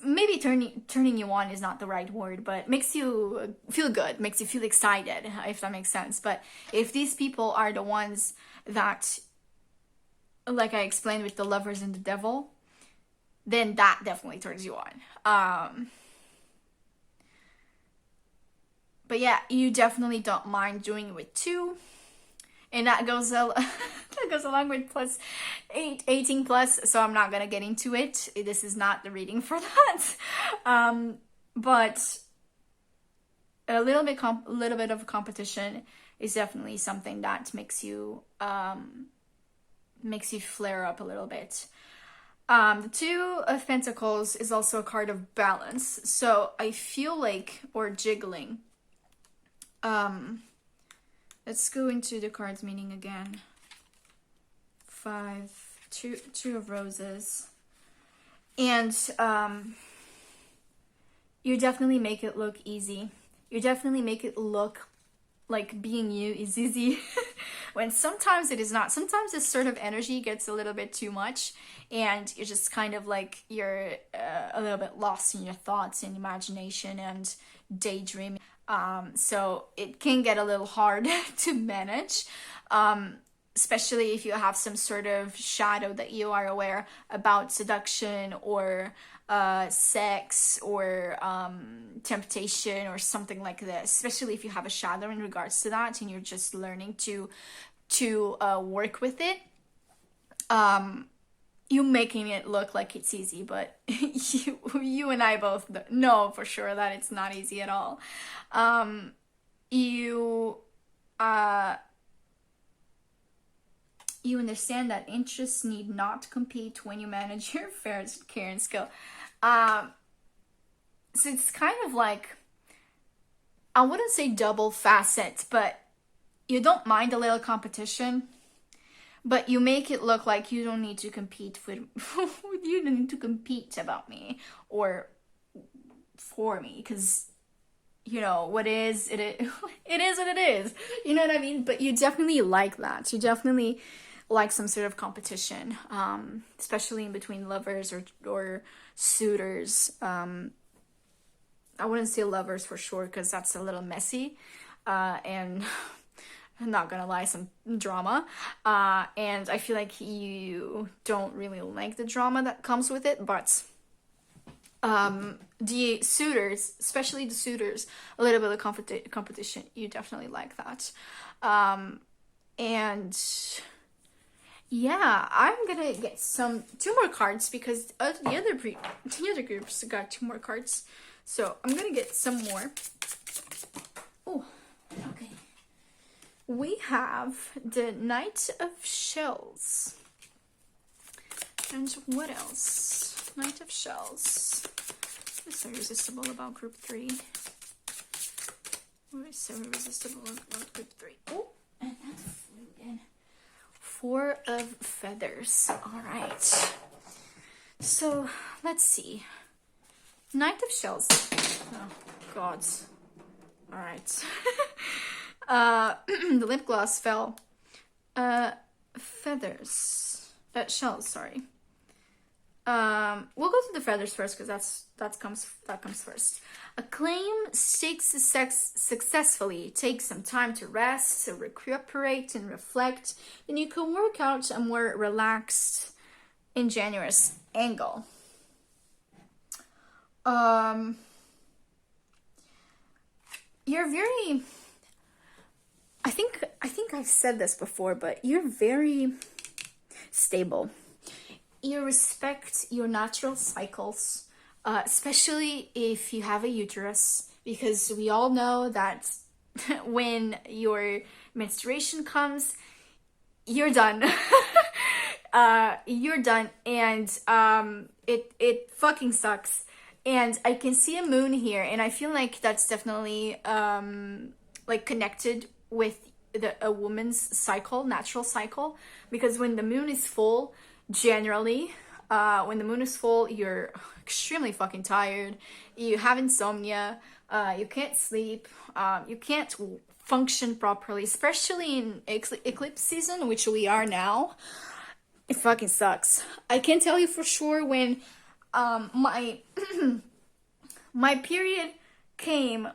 maybe turning you on is not the right word, but makes you feel good, makes you feel excited, if that makes sense. But if these people are the ones that, like I explained with the lovers and the devil, then that definitely turns you on. But yeah, you definitely don't mind doing it with two, and that goes that goes along with plus 18 plus. So I'm not gonna get into it. This is not the reading for that. But a little bit of competition is definitely something that makes you flare up a little bit. The Two of Pentacles is also a card of balance. So I feel like, or jiggling. Let's go into the card's meaning again. Two of Roses. And you definitely make it look easy. You definitely make it look like being you is easy. When sometimes it is not. Sometimes this sort of energy gets a little bit too much, and you're just kind of like, you're a little bit lost in your thoughts and imagination and daydreaming. So it can get a little hard to manage, um, especially if you have some sort of shadow that you are aware about seduction or sex or temptation or something like this. Especially if you have a shadow in regards to that and you're just learning to work with it. Um, you making it look like it's easy, but you and I both know for sure that it's not easy at all. Um, you uh you understand that interests need not compete when you manage your affairs, care, and skill. Um, so it's kind of like, I wouldn't say double facet, but you don't mind a little competition, but you make it look like you don't need to compete with you don't need to compete about me or for me, because you know what is it, it is what it is, you know what I mean? But you definitely like that, you definitely like some sort of competition, especially in between lovers or suitors. I wouldn't say lovers for sure because that's a little messy, and I'm not gonna lie, some drama. And I feel like you don't really like the drama that comes with it, but the suitors, especially the suitors, a little bit of competition, you definitely like that. And yeah, I'm gonna get two more cards because the other groups got two more cards, so I'm gonna get some more. Oh, okay. We have the Knight of Shells. And what else? Knight of Shells. What's so irresistible about group 3? What is so irresistible about group 3? Oh, and that flew in. 4 of Feathers. Alright. So, let's see. Knight of Shells. Oh, God. Alright. The Lipgloss fell. Feathers. Shells, sorry. We'll go to the feathers first because that comes first. Acclaim seeks successfully. Take some time to rest, to recuperate and reflect. Then you can work out a more relaxed, ingenuous angle. You're very. I think I've said this before, but you're very stable. You respect your natural cycles, especially if you have a uterus, because we all know that when your menstruation comes, you're done. You're done, and it fucking sucks. And I can see a moon here, and I feel like that's definitely like connected with a woman's cycle, natural cycle, because when the moon is full, generally, when the moon is full, you're extremely fucking tired. You have insomnia. You can't sleep. You can't function properly, especially in eclipse season, which we are now. It fucking sucks. I can tell you for sure when my my period came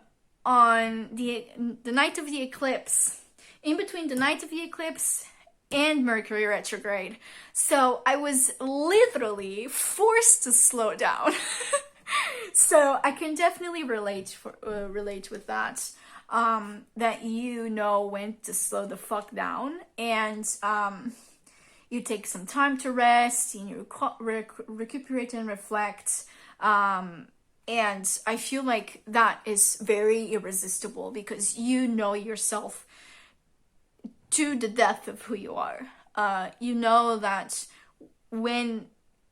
on the night of the eclipse, in between the night of the eclipse and Mercury retrograde. So I was literally forced to slow down. So I can definitely relate with that. That you know when to slow the fuck down, and you take some time to rest and you recuperate and reflect. And I feel like that is very irresistible because you know yourself to the depth of who you are. You know that when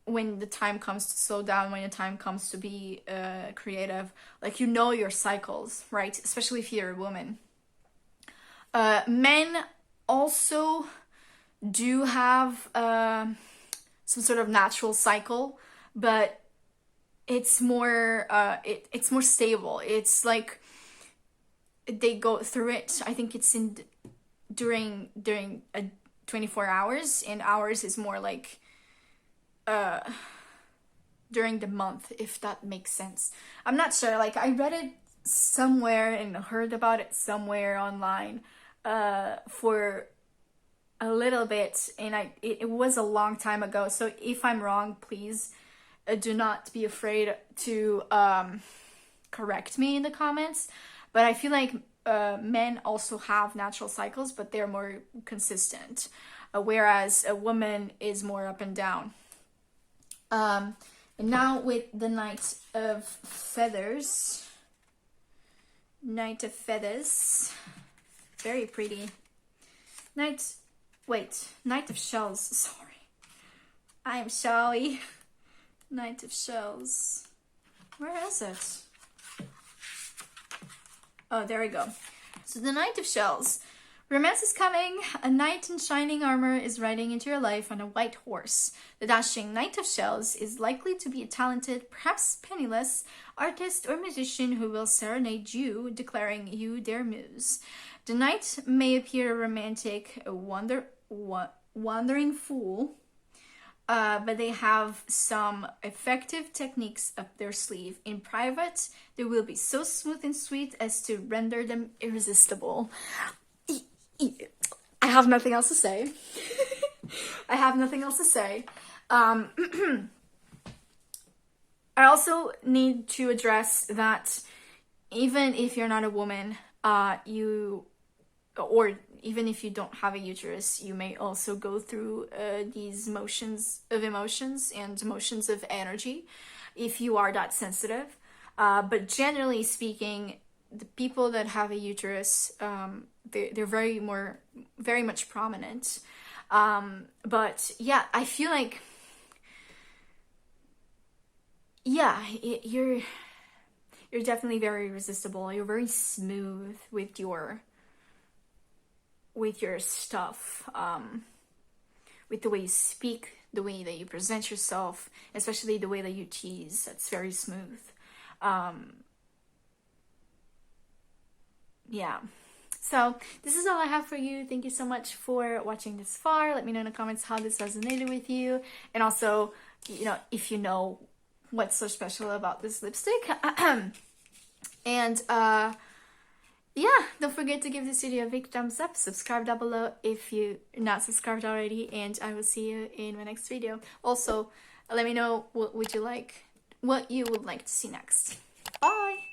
the time comes to slow down, when the time comes to be creative, like you know your cycles, right? Especially if you're a woman. Men also do have some sort of natural cycle, but it's more it's more stable. It's like they go through it. I think it's in during 24 hours, and ours is more like during the month, if that makes sense. I'm not sure. Like I read it somewhere and heard about it somewhere online for a little bit, and it was a long time ago. So if I'm wrong, please do not be afraid to correct me in the comments. But I feel like men also have natural cycles, but they're more consistent, whereas a woman is more up and down. And now with the Knight of Feathers. Knight of Feathers. Very pretty. Knight of Shells. Sorry. I am sorry. Knight of Shells. Where is it? Oh, there we go. So the Knight of Shells. Romance is coming. A knight in shining armor is riding into your life on a white horse. The dashing Knight of Shells is likely to be a talented, perhaps penniless, artist or musician who will serenade you, declaring you their muse. The knight may appear a romantic, wandering fool, but they have some effective techniques up their sleeve. In private, they will be so smooth and sweet as to render them irresistible. I have nothing else to say. I have nothing else to say. I also need to address that even if you're not a woman, or even if you don't have a uterus, you may also go through these motions of emotions and motions of energy if you are that sensitive. But generally speaking, the people that have a uterus, they're very much prominent. But yeah, I feel like, yeah, you're definitely very irresistible. You're very smooth with your stuff, with the way you speak, the way that you present yourself, especially the way that you tease. That's very smooth. Yeah. So this is all I have for you. Thank you so much for watching this far. Let me know in the comments how this resonated with you, and also, if you know what's so special about this lipstick. And yeah, don't forget to give this video a big thumbs up, subscribe down below if you're not subscribed already, and I will see you in my next video. Also, let me know what you would like to see next. Bye!